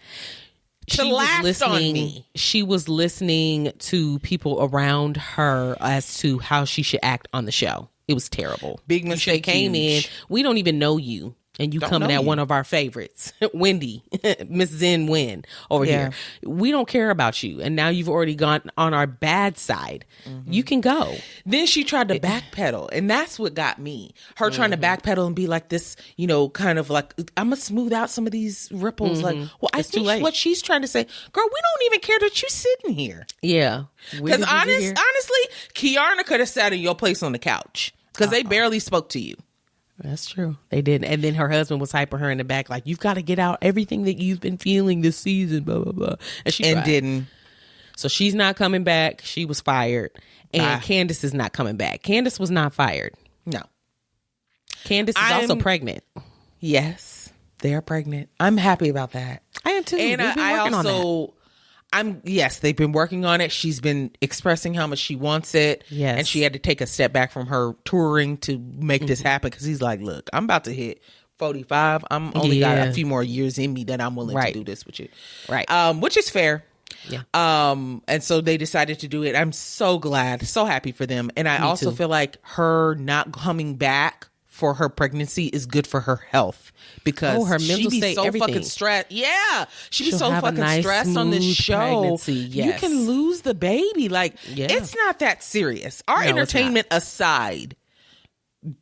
to last on me. She was listening to people around her as to how she should act on the show. It was terrible. Big mistake. She came in. We don't even know you. And you coming at one of our favorites, Wendy, Miss Zen Win over here. We don't care about you. And now you've already gone on our bad side. You can go. Then she tried to backpedal. And that's what got me. Her trying to backpedal and be like this, you know, kind of like, I'm going to smooth out some of these ripples. Like, well, I think what she's trying to say, girl, we don't even care that you sitting here. Yeah. Because honestly, Kiarna could have sat in your place on the couch. Because they barely spoke to you. That's true. They didn't. And then her husband was hyping her in the back, like, you've got to get out everything that you've been feeling this season, blah, blah, blah. And she didn't. So she's not coming back. She was fired. And Candace is not coming back. Candace was not fired. No. Candace is also pregnant. Yes. They are pregnant. I'm happy about that. I am too. And I also... they've been working on it. She's been expressing how much she wants it. Yes. And she had to take a step back from her touring to make this happen because he's like, look, I'm about to hit 45. I'm only got a few more years in me that I'm willing to do this with you. Right. Which is fair. Yeah. And so they decided to do it. I'm so glad, so happy for them. And I also feel like her not coming back for her pregnancy is good for her health because her mental she be state, so everything. fucking stressed. Yeah, she'll be so have a fucking nice, stressed on this show. Pregnancy. You Yes. can lose the baby. Like it's not that serious. Our entertainment aside,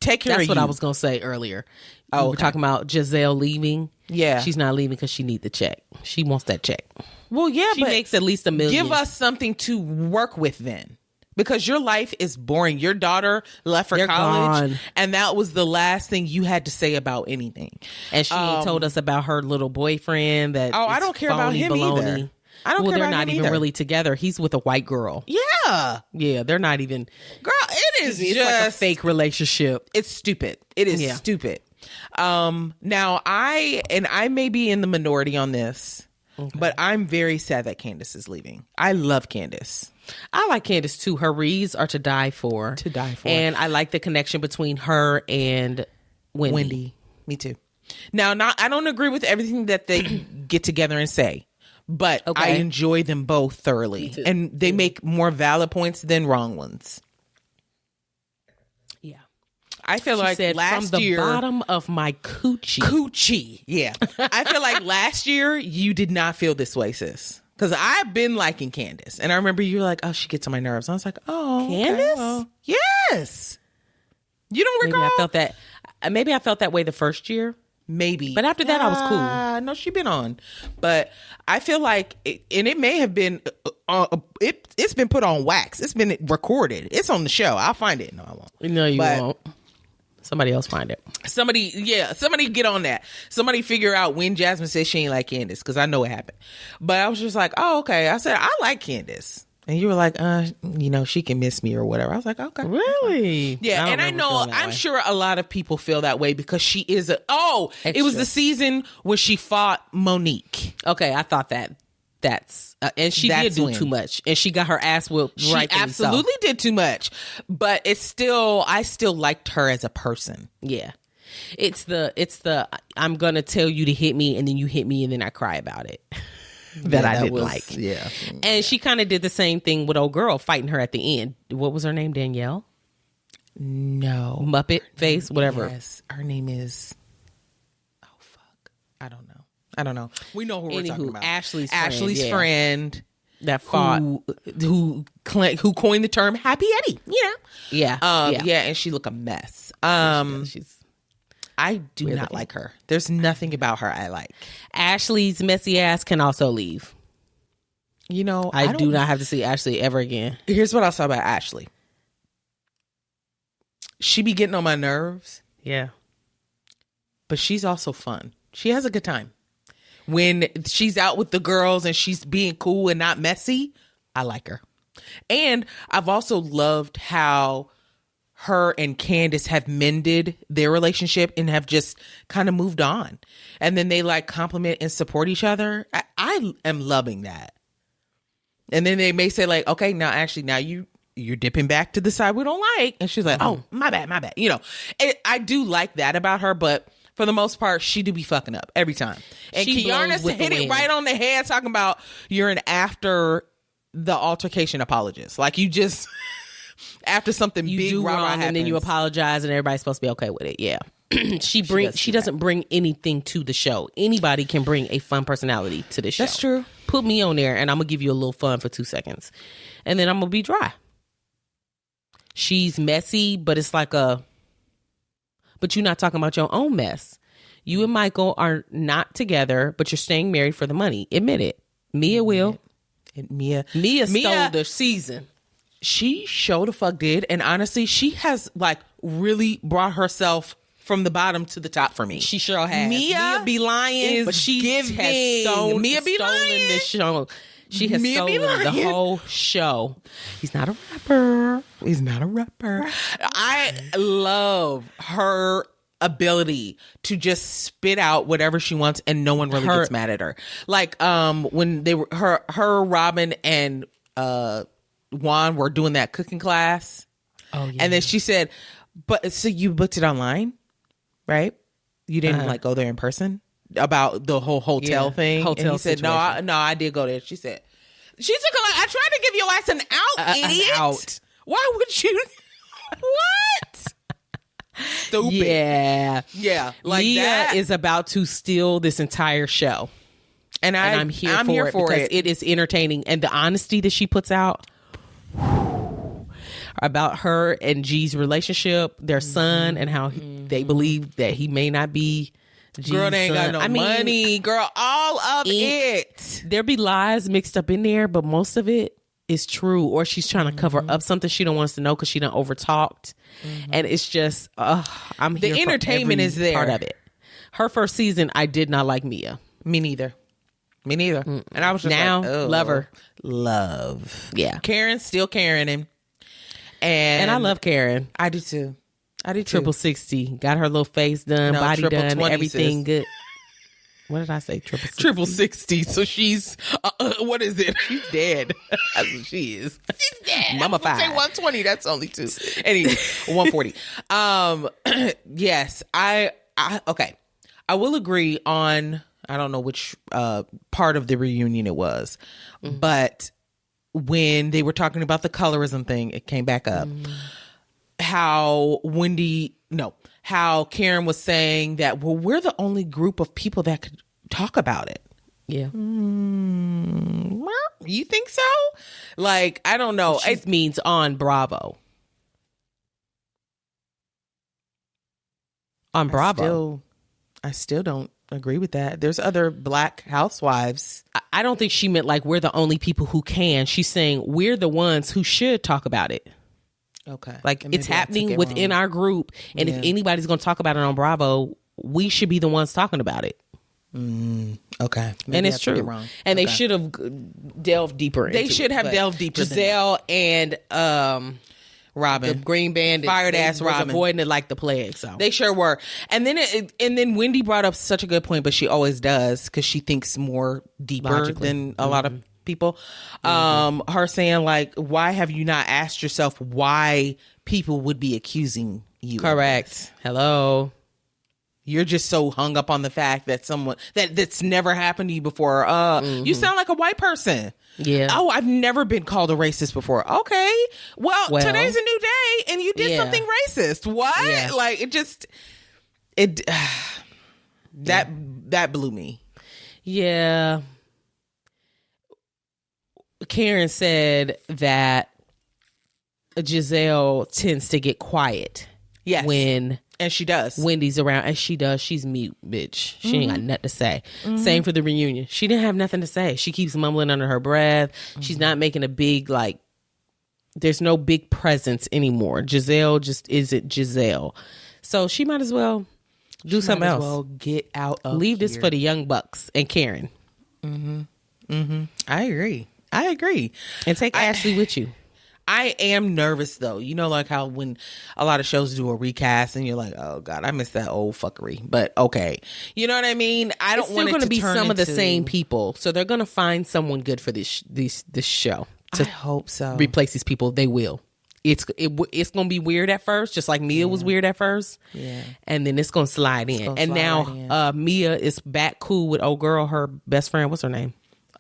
take care of you. That's what I was gonna say earlier. Oh, we were talking about Giselle leaving. Yeah, she's not leaving because she needs the check. She wants that check. Well, yeah, she makes at least $1 million. Give us something to work with then. Because your life is boring. Your daughter left for college, and that was the last thing you had to say about anything. And she ain't told us about her little boyfriend. That I don't care about him either. I don't care about him either. They're not even really together. He's with a white girl. Yeah, they're not even. Girl, it is it's just like a fake relationship. It's stupid. It is stupid. Now I may be in the minority on this, but I'm very sad that Candace is leaving. I love Candace. I like Candace too. Her reads are to die for. To die for. And I like the connection between her and Wendy. Me too. Now, I don't agree with everything that they get together and say, but I enjoy them both thoroughly. And they make more valid points than wrong ones. Yeah. I feel like last year, from the bottom of my coochie. Yeah. I feel like last year you did not feel this way, sis. Because I've been liking Candace. And I remember you were like, oh, she gets on my nerves. I was like, oh, Candace? Okay, well, yes. You don't recall? Maybe I felt that way the first year. Maybe. But after that, I was cool. No, she been on. But I feel like, and it may have been, it's been put on wax. It's been recorded. It's on the show. I'll find it. No, I won't. No, you won't. Somebody else find it. Somebody get on that. Somebody figure out when Jasmine said she ain't like Candace, because I know it happened. But I was just like, oh, okay. I said, I like Candace. And you were like, she can miss me or whatever. I was like, okay. Really? Yeah. And I know, I'm sure a lot of people feel that way because she is it was the season when she fought Monique. Okay. I thought that's and she did do too much, and she got her ass whooped. She absolutely did too much, but I still liked her as a person. Yeah, it's the I'm gonna tell you to hit me, and then you hit me, and then I cry about it. I didn't like. Yeah, and she kind of did the same thing with old girl fighting her at the end. What was her name? Danielle? No, Muppet face, whatever. Yes, her name is. Oh fuck, I don't know. We know who we're talking about. Ashley's friend that fought, who coined the term Happy Eddie. Yeah. And she look a mess. I do not like her. There's nothing about her I like. Ashley's messy ass can also leave. I do not have to see Ashley ever again. Here's what I'll say about Ashley. She be getting on my nerves. Yeah. But she's also fun. She has a good time. When she's out with the girls and she's being cool and not messy, I like her. And I've also loved how her and Candace have mended their relationship and have just kind of moved on. And then they like compliment and support each other. I am loving that. And then they may say like, okay, now you're dipping back to the side we don't like. And she's like, oh, my bad. You know, I do like that about her, but for the most part, she do be fucking up every time. And Kiana hit it right on the head talking about you're an after the altercation apologist. Like you just... After something you big do wrong happens, and then you apologize and everybody's supposed to be okay with it. Yeah. she doesn't bring anything to the show. Anybody can bring a fun personality to the show. That's true. Put me on there and I'm gonna give you a little fun for 2 seconds. And then I'm gonna be dry. She's messy, but it's like but you're not talking about your own mess. You and Michael are not together, but you're staying married for the money. Admit it. Mia will. Mia stole the season. She sure the fuck did. And honestly, she has like really brought herself from the bottom to the top for me. She sure has. Mia be lying, but she has stolen the show. She has stolen the whole show. He's not a rapper. I love her ability to just spit out whatever she wants and no one really gets mad at her. Like when they were her Robin and Juan were doing that cooking class. Oh yeah. And then she said, but so you booked it online, right? You didn't like go there in person about the whole hotel thing. And he said, no, I did go there. She said, she took I tried to give your ass an out, idiot. An out. Why would you? What? Stupid. Yeah. Like Mia that is about to steal this entire show. And I'm here for it because it is entertaining. And the honesty that she puts out about her and G's relationship, their son, and how they believe that he may not be G's girl, they ain't son. got no money. Girl, all of it. There be lies mixed up in there, but most of it is true. Or she's trying to cover up something she don't want us to know because she done overtalked. And it's just, I'm here the entertainment for every is there. Part of it. Her first season, I did not like Mia. Me neither. And I was just now, like, oh, love her. Love. Yeah. Karen's still Karen him. And I love Karen. I do too. Triple 60. Got her little face done, body done, 20, everything sis. good. What did I say? Triple 60. So she's, what is it? She's dead. That's what she is. She's dead. Mama five. Say 120. That's only 2. Anyway, 140. Yes. Okay. I will agree on, I don't know which part of the reunion it was, but when they were talking about the colorism thing, it came back up. How Karen was saying that, well, we're the only group of people that could talk about it. Yeah. You think so? Like, I don't know. It means on Bravo. On Bravo. I still don't agree with that. There's other black housewives. I don't think she meant like we're the only people who can. She's saying we're the ones who should talk about it. Okay. Like it's happening within our group. And if anybody's going to talk about it on Bravo, we should be the ones talking about it. Okay. Maybe and it's true. And they should have delved deeper into it. They should have delved deeper. Giselle and Robin, the Green Bandit, fired ass Robin, avoiding it like the plague. So they sure were. And then Wendy brought up such a good point, but she always does because she thinks more deeper than a lot of people. Her saying like, why have you not asked yourself why people would be accusing you? Correct. Hello. You're just so hung up on the fact that someone that's never happened to you before. You sound like a white person. Yeah. Oh, I've never been called a racist before. Okay. Well, today's a new day and you did something racist. What? Yeah. Like that blew me. Yeah. Karen said that Giselle tends to get quiet. Yes. And she does. Wendy's around, and she does. She's mute, bitch. She ain't got nothing to say. Same for the reunion. She didn't have nothing to say. She keeps mumbling under her breath. She's not making a big, like, there's no big presence anymore. Giselle just isn't Giselle. So she might as well do something else. Well, get out of Leave this for the young bucks and Karen. I agree. I agree. And take Ashley with you. I am nervous though. You know, like how when a lot of shows do a recast and you're like, oh God, I miss that old fuckery. But okay. You know what I mean? I don't want it going to be turn some of the into- same people. So they're going to find someone good for this show. I hope so. Replace these people. They will. It's going to be weird at first, just like Mia was weird at first. Yeah. And then it's going to slide in. And now Mia is back cool with old girl, her best friend. What's her name?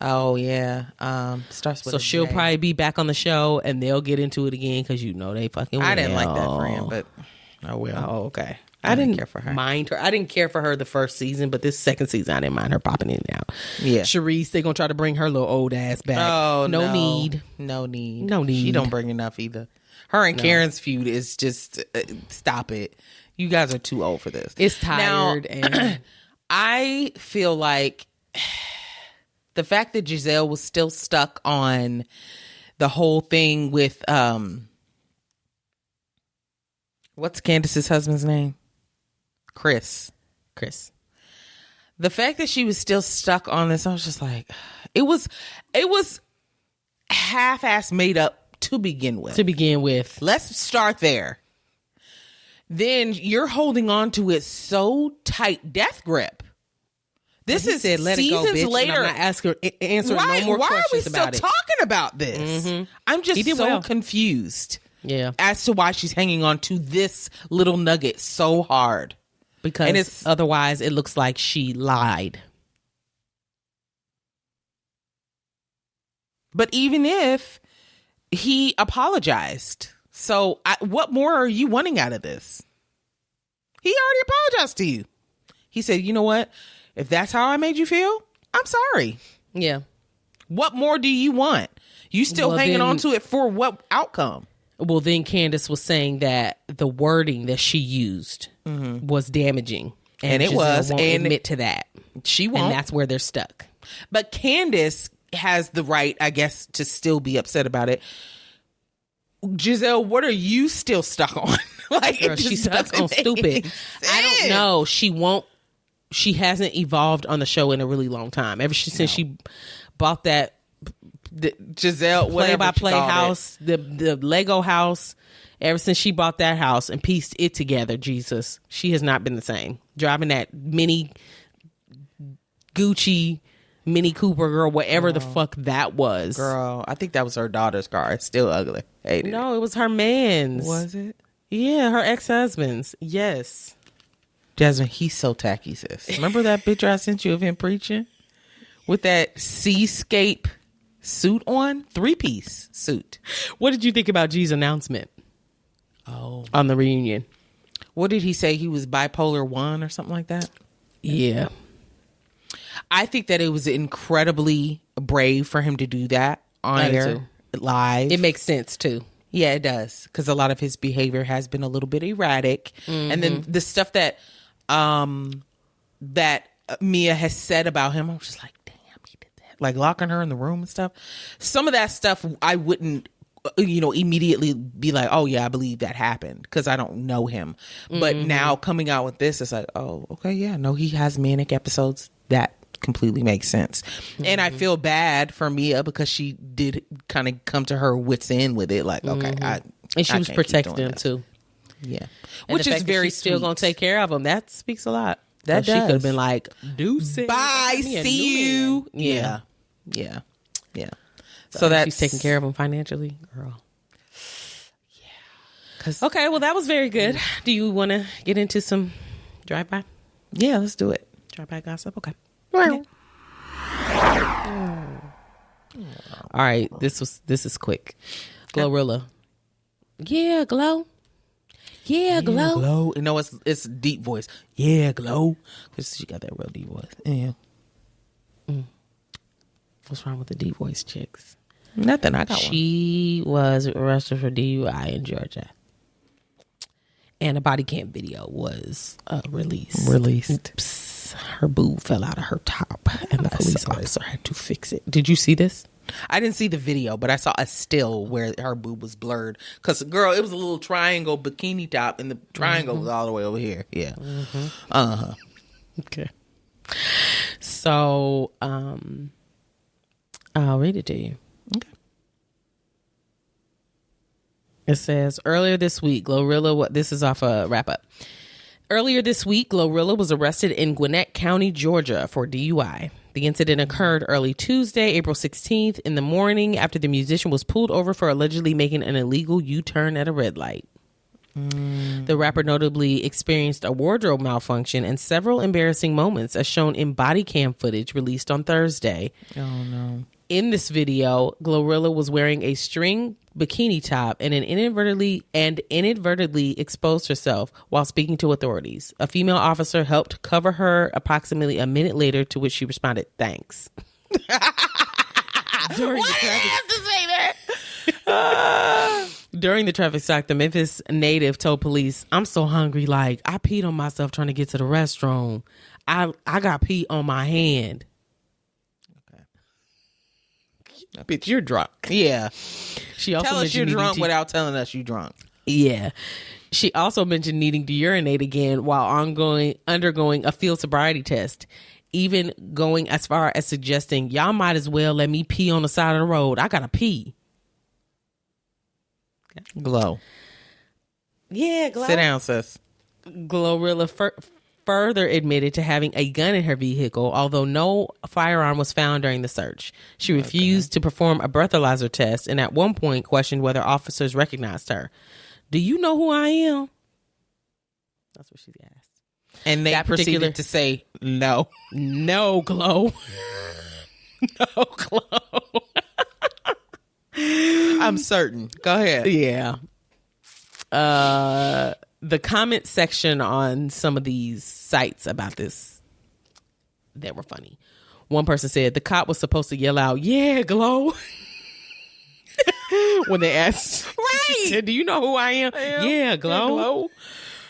Oh yeah. Starts with So she'll probably be back on the show and they'll get into it again because they fucking will. I didn't like that friend, but I will. Oh, okay. I didn't care for her. Mind her. I didn't care for her the first season, but this second season I didn't mind her popping in and out. Yeah. Sharice, they gonna try to bring her little old ass back. Oh no need. No need. No need. She don't bring enough either. Her and Karen's feud is just stop it. You guys are too old for this. It's tired now, and I feel like the fact that Giselle was still stuck on the whole thing with what's Candace's husband's name? Chris. The fact that she was still stuck on this, I was just like, it was half-ass made up to begin with. Let's start there. Then you're holding on to it so tight, death grip. This is said, let seasons it go, bitch, later. And I'm not answering no more Why are we questions still about it. talking about this? Mm-hmm. I'm just so well. confused. Yeah, as to why she's hanging on to this little nugget so hard. Because otherwise it looks like she lied. But even if he apologized, so what more are you wanting out of this? He already apologized to you. He said, you know what? If that's how I made you feel, I'm sorry. Yeah. What more do you want? You still hanging on to it for what outcome? Well, then Candace was saying that the wording that she used was damaging. And it Giselle was. Won't and admit to that. She won't. And that's where they're stuck. But Candace has the right, I guess, to still be upset about it. Giselle, what are you still stuck on? Like, Girl, she's stuck on stupid. I don't know. She hasn't evolved on the show in a really long time. Ever since she bought that Giselle play-by-play house, the Lego house. Ever since she bought that house and pieced it together, Jesus, she has not been the same. Driving that mini Gucci Mini Cooper, girl, whatever the fuck that was. Girl, I think that was her daughter's car. It's still ugly. Hated No, it was her man's. Was it? Yeah, her ex-husband's. Yes. Jasmine, he's so tacky, sis. Remember that picture I sent you of him preaching? With that seascape suit on? 3-piece suit. What did you think about G's announcement? Oh. On the reunion. What did he say? He was bipolar 1 or something like that? Yeah. I think that it was incredibly brave for him to do that on air, live. It makes sense, too. Yeah, it does. Because a lot of his behavior has been a little bit erratic. Mm-hmm. And then the stuff that that Mia has said about him, I was just like, damn, he did that. Like locking her in the room and stuff. Some of that stuff I wouldn't, immediately be like, oh yeah, I believe that happened because I don't know him. But now coming out with this, it's like, oh, okay, yeah, no, he has manic episodes. That completely makes sense. And I feel bad for Mia because she did kind of come to her wits end with it. Like, okay, and she was protecting him too. Yeah, and which is very still gonna take care of him. That speaks a lot. That she could have been like, "Deuces, bye, see you." Yeah. So that she's taking care of him financially, girl. Yeah. Okay, well, that was very good. Do you want to get into some drive-by? Yeah, let's do it. Drive-by gossip. Okay. All right, this is quick. Glorilla. Yeah, Glow. Yeah, Glow. Glow. You know, it's deep voice. Yeah, Glow. Because she got that real deep voice. Yeah. What's wrong with the deep voice chicks? Nothing. I got one. She was arrested for DUI in Georgia. And a body cam video was released. Oops. Her boob fell out of her top. And the police officer had to fix it. Did you see this? I didn't see the video, but I saw a still where her boob was blurred. Because, girl, it was a little triangle bikini top, and the triangle was all the way over here. Yeah. Okay. So, I'll read it to you. It says, earlier this week, Glorilla, this is off a wrap up. Earlier this week, Glorilla was arrested in Gwinnett County, Georgia for DUI. The incident occurred early Tuesday, April 16th in the morning after the musician was pulled over for allegedly making an illegal U-turn at a red light. The rapper notably experienced a wardrobe malfunction and several embarrassing moments as shown in body cam footage released on Thursday. Oh, no. In this video, Glorilla was wearing a string bikini top and inadvertently exposed herself while speaking to authorities. A female officer helped cover her approximately a minute later, to which she responded, "Thanks." During the traffic stop, the Memphis native told police, "I'm so hungry, like I peed on myself trying to get to the restroom. I got pee on my hand." Bitch, you're drunk. Yeah. She also tell us you're drunk without telling us you're drunk. Yeah. She also mentioned needing to urinate again while undergoing a field sobriety test, even going as far as suggesting, "Y'all might as well let me pee on the side of the road. I gotta pee." Glow. Yeah, Glow. Sit down, sis. Glorilla further admitted to having a gun in her vehicle, although no firearm was found during the search. She refused to perform a breathalyzer test and at one point questioned whether officers recognized her. "Do you know who I am?" That's what she asked. And they proceeded to say, "No." No, Glow. No, Glow. I'm certain. Go ahead. Yeah. The comment section on some of these sites about this, that were funny. One person said the cop was supposed to yell out, "Yeah, Glow." When they asked, right? She said, "Do you know who I am?" Yeah, Glow. Yeah, Glow.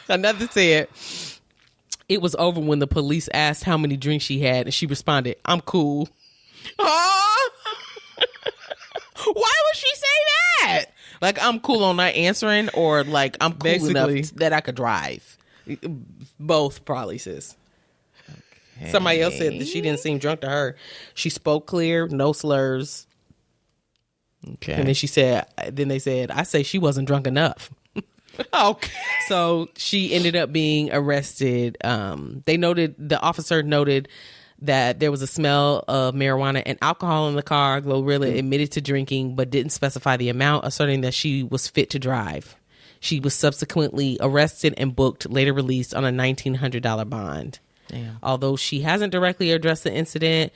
Another said it was over when the police asked how many drinks she had, and she responded, "I'm cool." Oh! Why would she say that? Like, I'm cool on not answering, or like I'm cool enough that I could drive? Both, probably, sis. Okay. Somebody else said that she didn't seem drunk to her. She spoke clear, no slurs. Okay. And then they said, "I say she wasn't drunk enough." Okay. So she ended up being arrested. The officer noted that there was a smell of marijuana and alcohol in the car. Glorilla admitted to drinking, but didn't specify the amount, asserting that she was fit to drive. She was subsequently arrested and booked, later released on a $1,900 bond. Damn. Although she hasn't directly addressed the incident,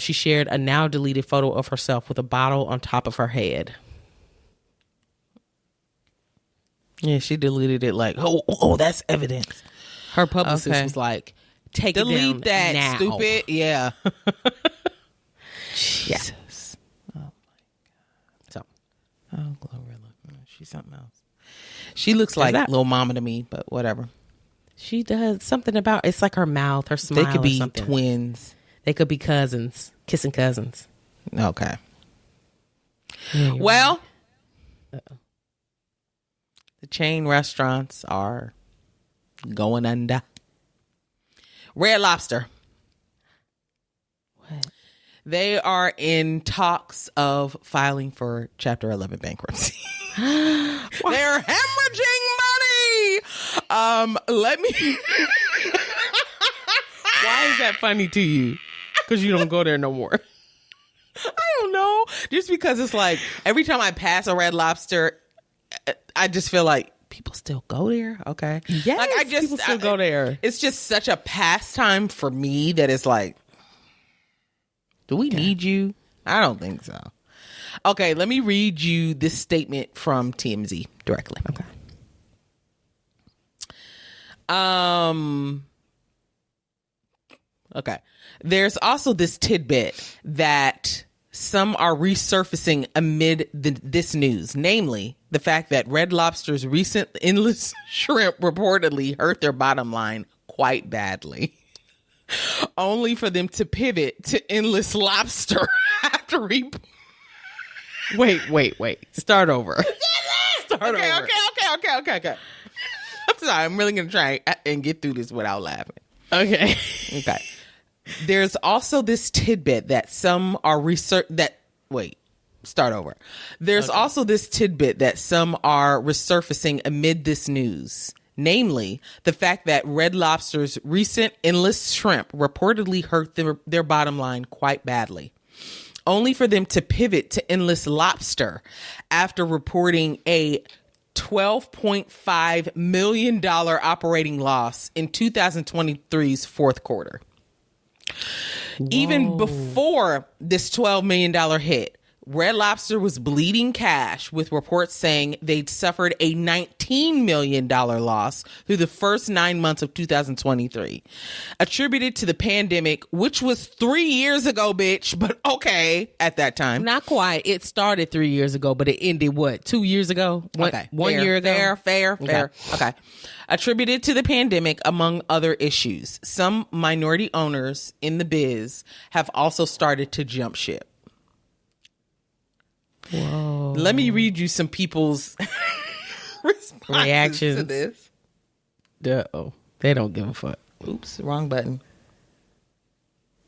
she shared a now deleted photo of herself with a bottle on top of her head. Yeah, she deleted it like, oh, that's evidence. Her publicist was like, delete that now. Stupid. Yeah. Jesus. Oh my God. So, Glorilla. She's something else. She looks like Lil Mama to me, but whatever. She does something about, it's like her mouth, her smile. They could be twins. They could be cousins, kissing cousins. Okay. Yeah, well, the chain restaurants are going under. Red Lobster. What? They are in talks of filing for Chapter 11 bankruptcy. They're hemorrhaging money. Let me. Why is that funny to you? Because you don't go there no more. I don't know. Just because it's like every time I pass a Red Lobster, I just feel like people still go there. Okay. Yes, like people still go there. It's just such a pastime for me that it's like, do we need you? I don't think so. Okay, let me read you this statement from TMZ directly. Okay. There's also this tidbit that some are resurfacing amid this news, namely the fact that Red Lobster's recent endless shrimp reportedly hurt their bottom line quite badly, only for them to pivot to endless lobster after Wait. Start over. Okay. I'm sorry. I'm really going to try and get through this without laughing. Okay. There's also this tidbit that some are start over. There's also this tidbit that some are resurfacing amid this news. Namely, the fact that Red Lobster's recent endless shrimp reportedly hurt their bottom line quite badly, only for them to pivot to endless lobster after reporting a $12.5 million operating loss in 2023's fourth quarter. Whoa. Even before this $12 million hit, Red Lobster was bleeding cash, with reports saying they'd suffered a $19 million loss through the first 9 months of 2023, attributed to the pandemic, which was 3 years ago, bitch. But okay, at that time. Not quite. It started 3 years ago, but it ended, what, 2 years ago? One year ago? Fair. Okay. Attributed to the pandemic, among other issues. Some minority owners in the biz have also started to jump ship. Whoa. Let me read you some people's reactions to this. They don't give a fuck. Oops, wrong button.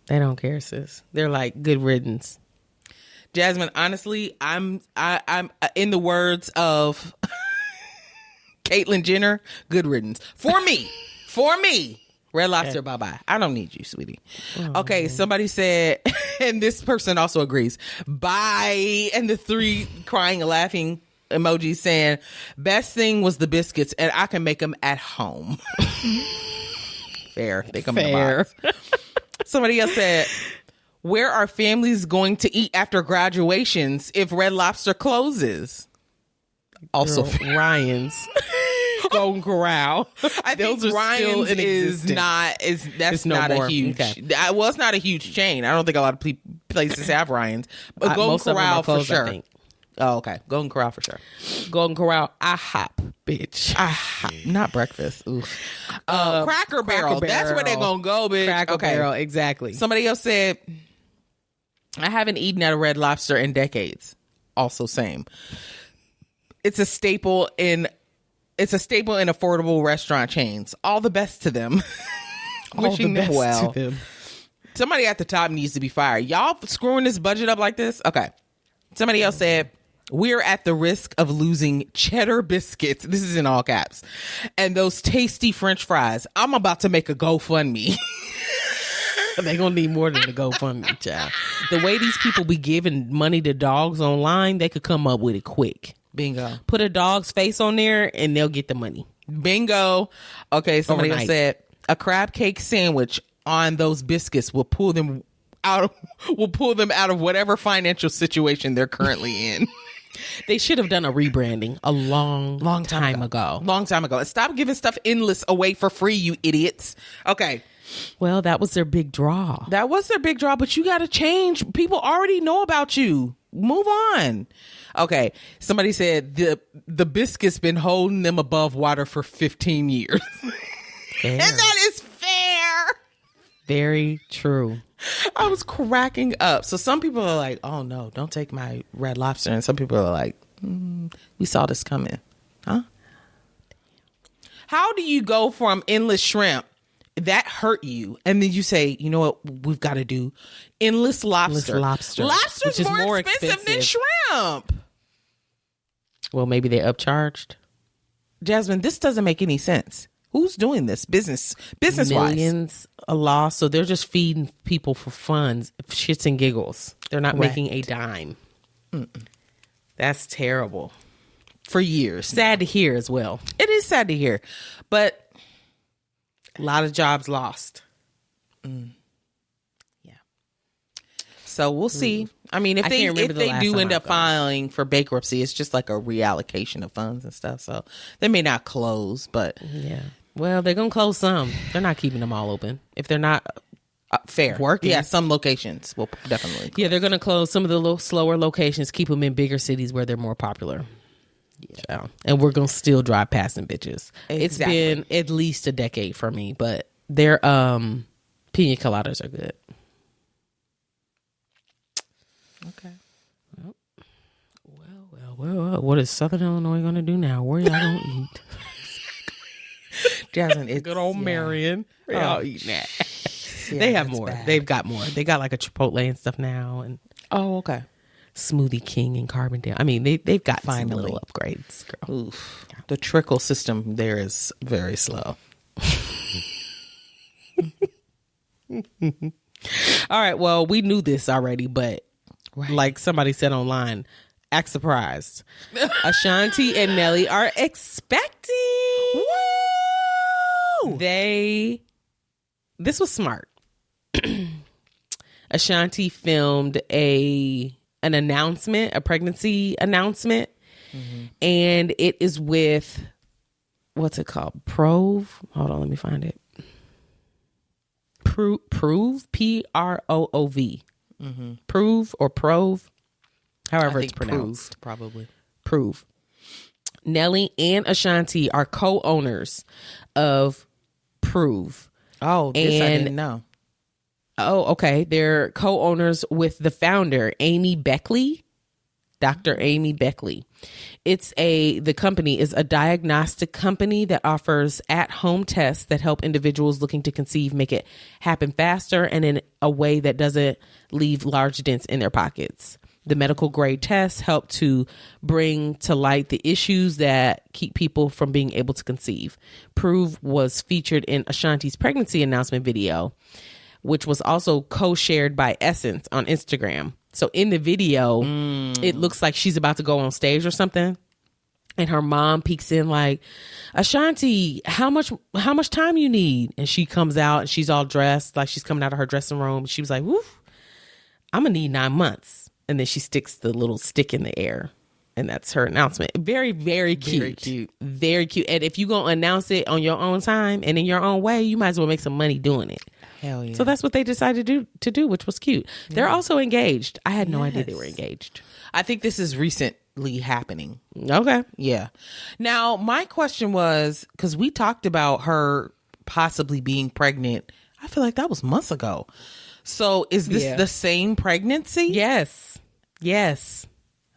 They don't care, sis. They're like, good riddance. Jasmine, honestly, I'm in the words of Caitlyn Jenner, good riddance. For me. Red Lobster, bye-bye. I don't need you, sweetie. Oh. Okay, somebody said, and this person also agrees, bye, and the 3 crying and laughing emojis saying, best thing was the biscuits, and I can make them at home. Fair. They come in the box. Somebody else said, where are families going to eat after graduations if Red Lobster closes? Also, Ryan's. Golden Corral. I think Ryan's is not a huge. Okay. Well, it's not a huge chain. I don't think a lot of places have Ryan's, but Golden Corral for sure. Oh, okay. Golden Corral for sure. Golden Corral, IHOP, bitch. IHOP, not breakfast. Cracker Barrel. That's where they're gonna go, bitch. Cracker Barrel, exactly. Somebody else said, I haven't eaten at a Red Lobster in decades. Also, same. It's a staple in affordable restaurant chains. All the best to them. Wishing them well. Somebody at the top needs to be fired. Y'all screwing this budget up like this? Okay. Somebody else said, we're at the risk of losing cheddar biscuits. This is in all caps. And those tasty French fries. I'm about to make a GoFundMe. They're going to need more than a GoFundMe, child. The way these people be giving money to dogs online, they could come up with it quick. Bingo. Put a dog's face on there and they'll get the money. Bingo. Okay, somebody else said a crab cake sandwich on those biscuits will pull them out of whatever financial situation they're currently in. They should have done a rebranding a long time ago. Long time ago. And stop giving stuff endless away for free, you idiots. Okay. Well, that was their big draw. But you got to change. People already know about you. Move on. Okay. Somebody said the biscuit's been holding them above water for 15 years. And that is fair. Very true. I was cracking up. So some people are like, oh no, don't take my Red Lobster. And some people are like, we saw this coming. Huh? How do you go from endless shrimp that hurt you, and then you say, you know what we've got to do? Endless lobster. Lobster's more expensive than shrimp. Well, maybe they upcharged. Jasmine, this doesn't make any sense. Who's doing this business wise? Millions a loss, so they're just feeding people for fun, shits and giggles. They're not making a dime. That's terrible. For years. Sad to hear as well. It is sad to hear, but a lot of jobs lost. Yeah. So we'll see. I mean, if they do end up filing for bankruptcy, it's just like a reallocation of funds and stuff. So they may not close, but yeah. Well, they're gonna close some. They're not keeping them all open if they're not fair working. Yeah, some locations will definitely close. Yeah, they're gonna close some of the slower locations. Keep them in bigger cities where they're more popular. Yeah, and we're gonna still drive past them bitches. Exactly. It's been at least a decade for me, but their pina coladas are good. Okay. Well, what is Southern Illinois gonna do now? Where y'all gonna eat? Jasmine, it's good old Marion. Where y'all eating at? Yeah, they have more. Bad. They've got more. They got like a Chipotle and stuff now. And oh, okay. Smoothie King and Carbondale. I mean, they've got some little upgrades, girl. Oof. The trickle system there is very slow. All right, well, we knew this already, but like somebody said online, act surprised. Ashanti and Nelly are expecting. Woo! This was smart. Ashanti filmed an announcement, a pregnancy announcement, and it is with, what's it called? Prove? Hold on, let me find it. Prove, Proov. Prove or Prove, however it's pronounced. Probably. Prove. Nelly and Ashanti are co-owners of Prove. Oh, this I didn't know. Oh, okay. They're co-owners with the founder, Amy Beckley, Dr. Amy Beckley. The company is a diagnostic company that offers at-home tests that help individuals looking to conceive make it happen faster and in a way that doesn't leave large dents in their pockets. The medical grade tests help to bring to light the issues that keep people from being able to conceive. Prove was featured in Ashanti's pregnancy announcement video, which was also co-shared by Essence on Instagram. So in the video, it looks like she's about to go on stage or something. And her mom peeks in like, Ashanti, how much time you need? And she comes out and she's all dressed like she's coming out of her dressing room. She was like, woof, I'm going to need 9 months. And then she sticks the little stick in the air. And that's her announcement. Very, very cute. Very cute. Very cute. And if you're going to announce it on your own time and in your own way, you might as well make some money doing it. Hell yeah. So that's what they decided to do, which was cute. Yeah. They're also engaged. I had no idea they were engaged. I think this is recently happening. Okay. Yeah. Now, my question was, because we talked about her possibly being pregnant. I feel like that was months ago. So is this the same pregnancy? Yes. Yes.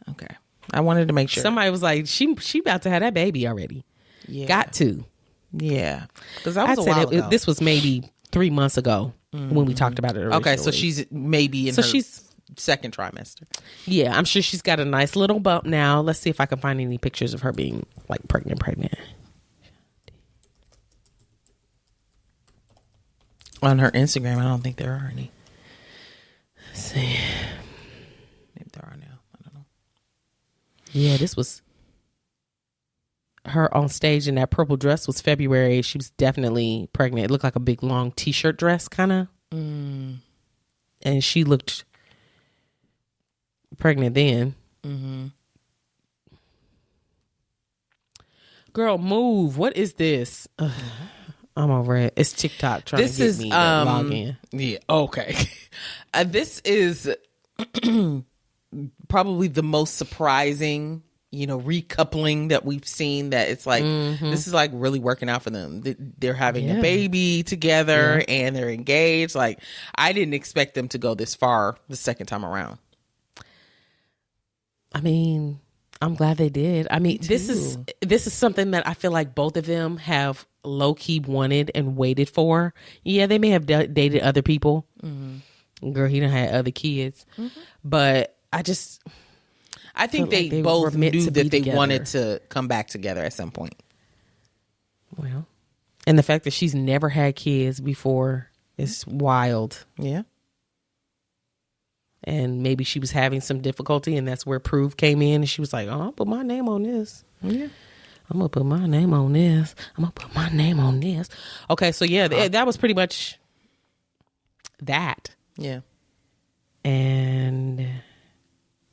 Okay. I wanted to make sure. Somebody was like, she about to have that baby already. Yeah. Got to. Yeah. Because that was a while ago. This was maybe 3 months ago when we talked about it originally. Okay, so she's maybe in her second trimester. Yeah, I'm sure she's got a nice little bump now. Let's see if I can find any pictures of her being like pregnant. On her Instagram, I don't think there are any. Let's see. Maybe there are now. I don't know. Yeah, this was her on stage in that purple dress was February. She was definitely pregnant. It looked like a big long t-shirt dress kind of. And she looked pregnant then. Girl, move. What is this? I'm over it. It's TikTok trying to get me to log in. Yeah, okay. This is probably the most surprising, recoupling that we've seen, that it's like, this is like really working out for them. They're having a baby together and they're engaged. Like, I didn't expect them to go this far the second time around. I mean, I'm glad they did. I mean, this is something that I feel like both of them have low-key wanted and waited for. Yeah, they may have dated other people. Girl, he done had other kids. But I think they both knew that they wanted to come back together at some point. Well, and the fact that she's never had kids before is wild. Yeah. And maybe she was having some difficulty, and that's where Prove came in, and she was like, oh, I'll put my name on this. Yeah. I'm going to put my name on this. I'm going to put my name on this. Okay, so yeah, that was pretty much that. Yeah. And,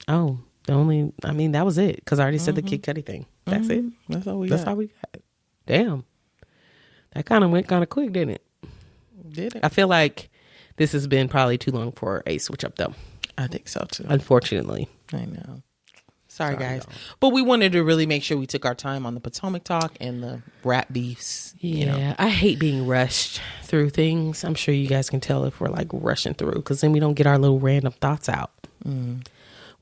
that was it, because I already said the Kid Cudi thing. That's it. That's all we got. Damn. That kind of went kind of quick, didn't it? Did it? I feel like this has been probably too long for a switch up, though. I think so, too. Unfortunately. I know. Sorry guys. Y'all. But we wanted to really make sure we took our time on the Potomac talk and the rap beefs. Yeah, I hate being rushed through things. I'm sure you guys can tell if we're like rushing through, because then we don't get our little random thoughts out.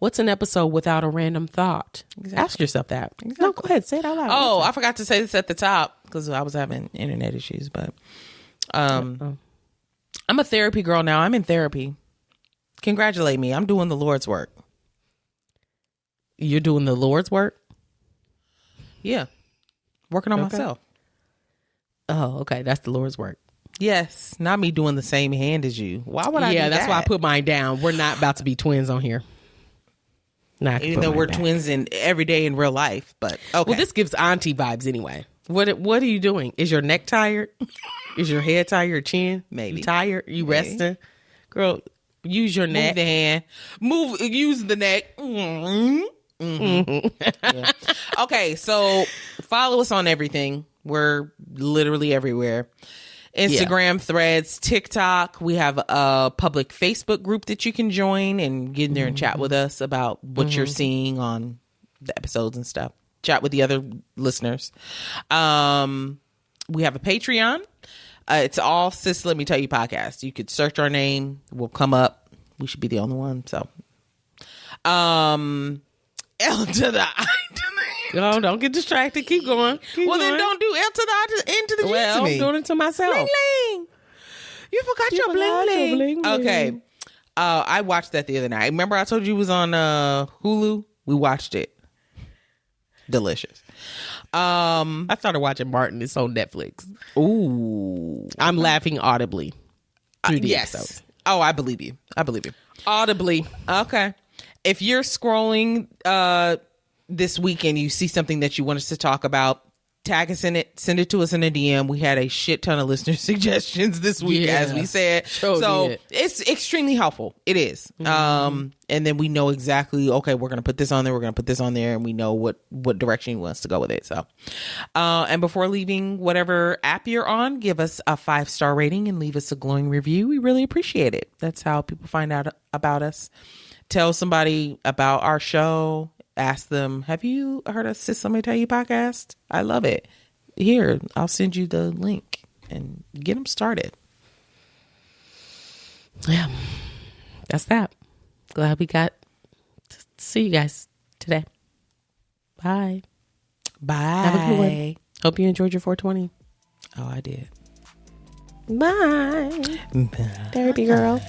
What's an episode without a random thought? Exactly. Ask yourself that. Exactly. No, go ahead. Say it out loud. Oh, I forgot to say this at the top because I was having internet issues. But I'm a therapy girl now. I'm in therapy. Congratulate me. I'm doing the Lord's work. You're doing the Lord's work? Yeah. Working on Okay. myself. Oh, okay. That's the Lord's work. Yes. Not me doing the same hand as you. Why would I do that? Yeah, that's why I put mine down. We're not about to be twins on here. Even though we're twins in every day in real life, but okay. Well, this gives auntie vibes anyway. What are you doing? Is your neck tired? Is your head tired? Your chin? Maybe. You tired? You resting? Girl, use your neck. Move the hand. Use the neck. Mm-hmm. Yeah. Okay, so follow us on everything. We're literally everywhere. Instagram, Threads, TikTok. We have a public Facebook group that you can join and get in there and chat with us about what you're seeing on the episodes and stuff. Chat with the other listeners. We have a Patreon. It's all Sis Let Me Tell You podcast. You could search our name. We'll come up. We should be the only one. So, L to the I to the Oh, don't get distracted. Keep going. then don't do L to the I to the N to the G Well, to me. I'm doing it to myself. Bling, bling. You forgot your bling, bling. Okay. I watched that the other night. Remember I told you it was on Hulu? We watched it. Delicious. I started watching Martin. It's on Netflix. Ooh. I'm laughing audibly through the yes. episode. Oh, I believe you. Audibly. Okay. If you're scrolling this weekend, you see something that you want us to talk about, tag us in it, send it to us in a DM. We had a shit ton of listener suggestions this week, as we said. So did. it's extremely helpful. It is. And then we know exactly, okay, we're going to put this on there. We're going to put this on there. And we know what direction he wants to go with it. So, and before leaving whatever app you're on, give us a 5-star rating and leave us a glowing review. We really appreciate it. That's how people find out about us. Tell somebody about our show. Ask them, have you heard of Sis Let Me Tell You podcast? I love it. Here, I'll send you the link and get them started. Yeah, that's that. Glad we got to see you guys today. Bye. Bye. Have a good one. Hope you enjoyed your 420. Oh, I did. Bye. Bye. Therapy girl.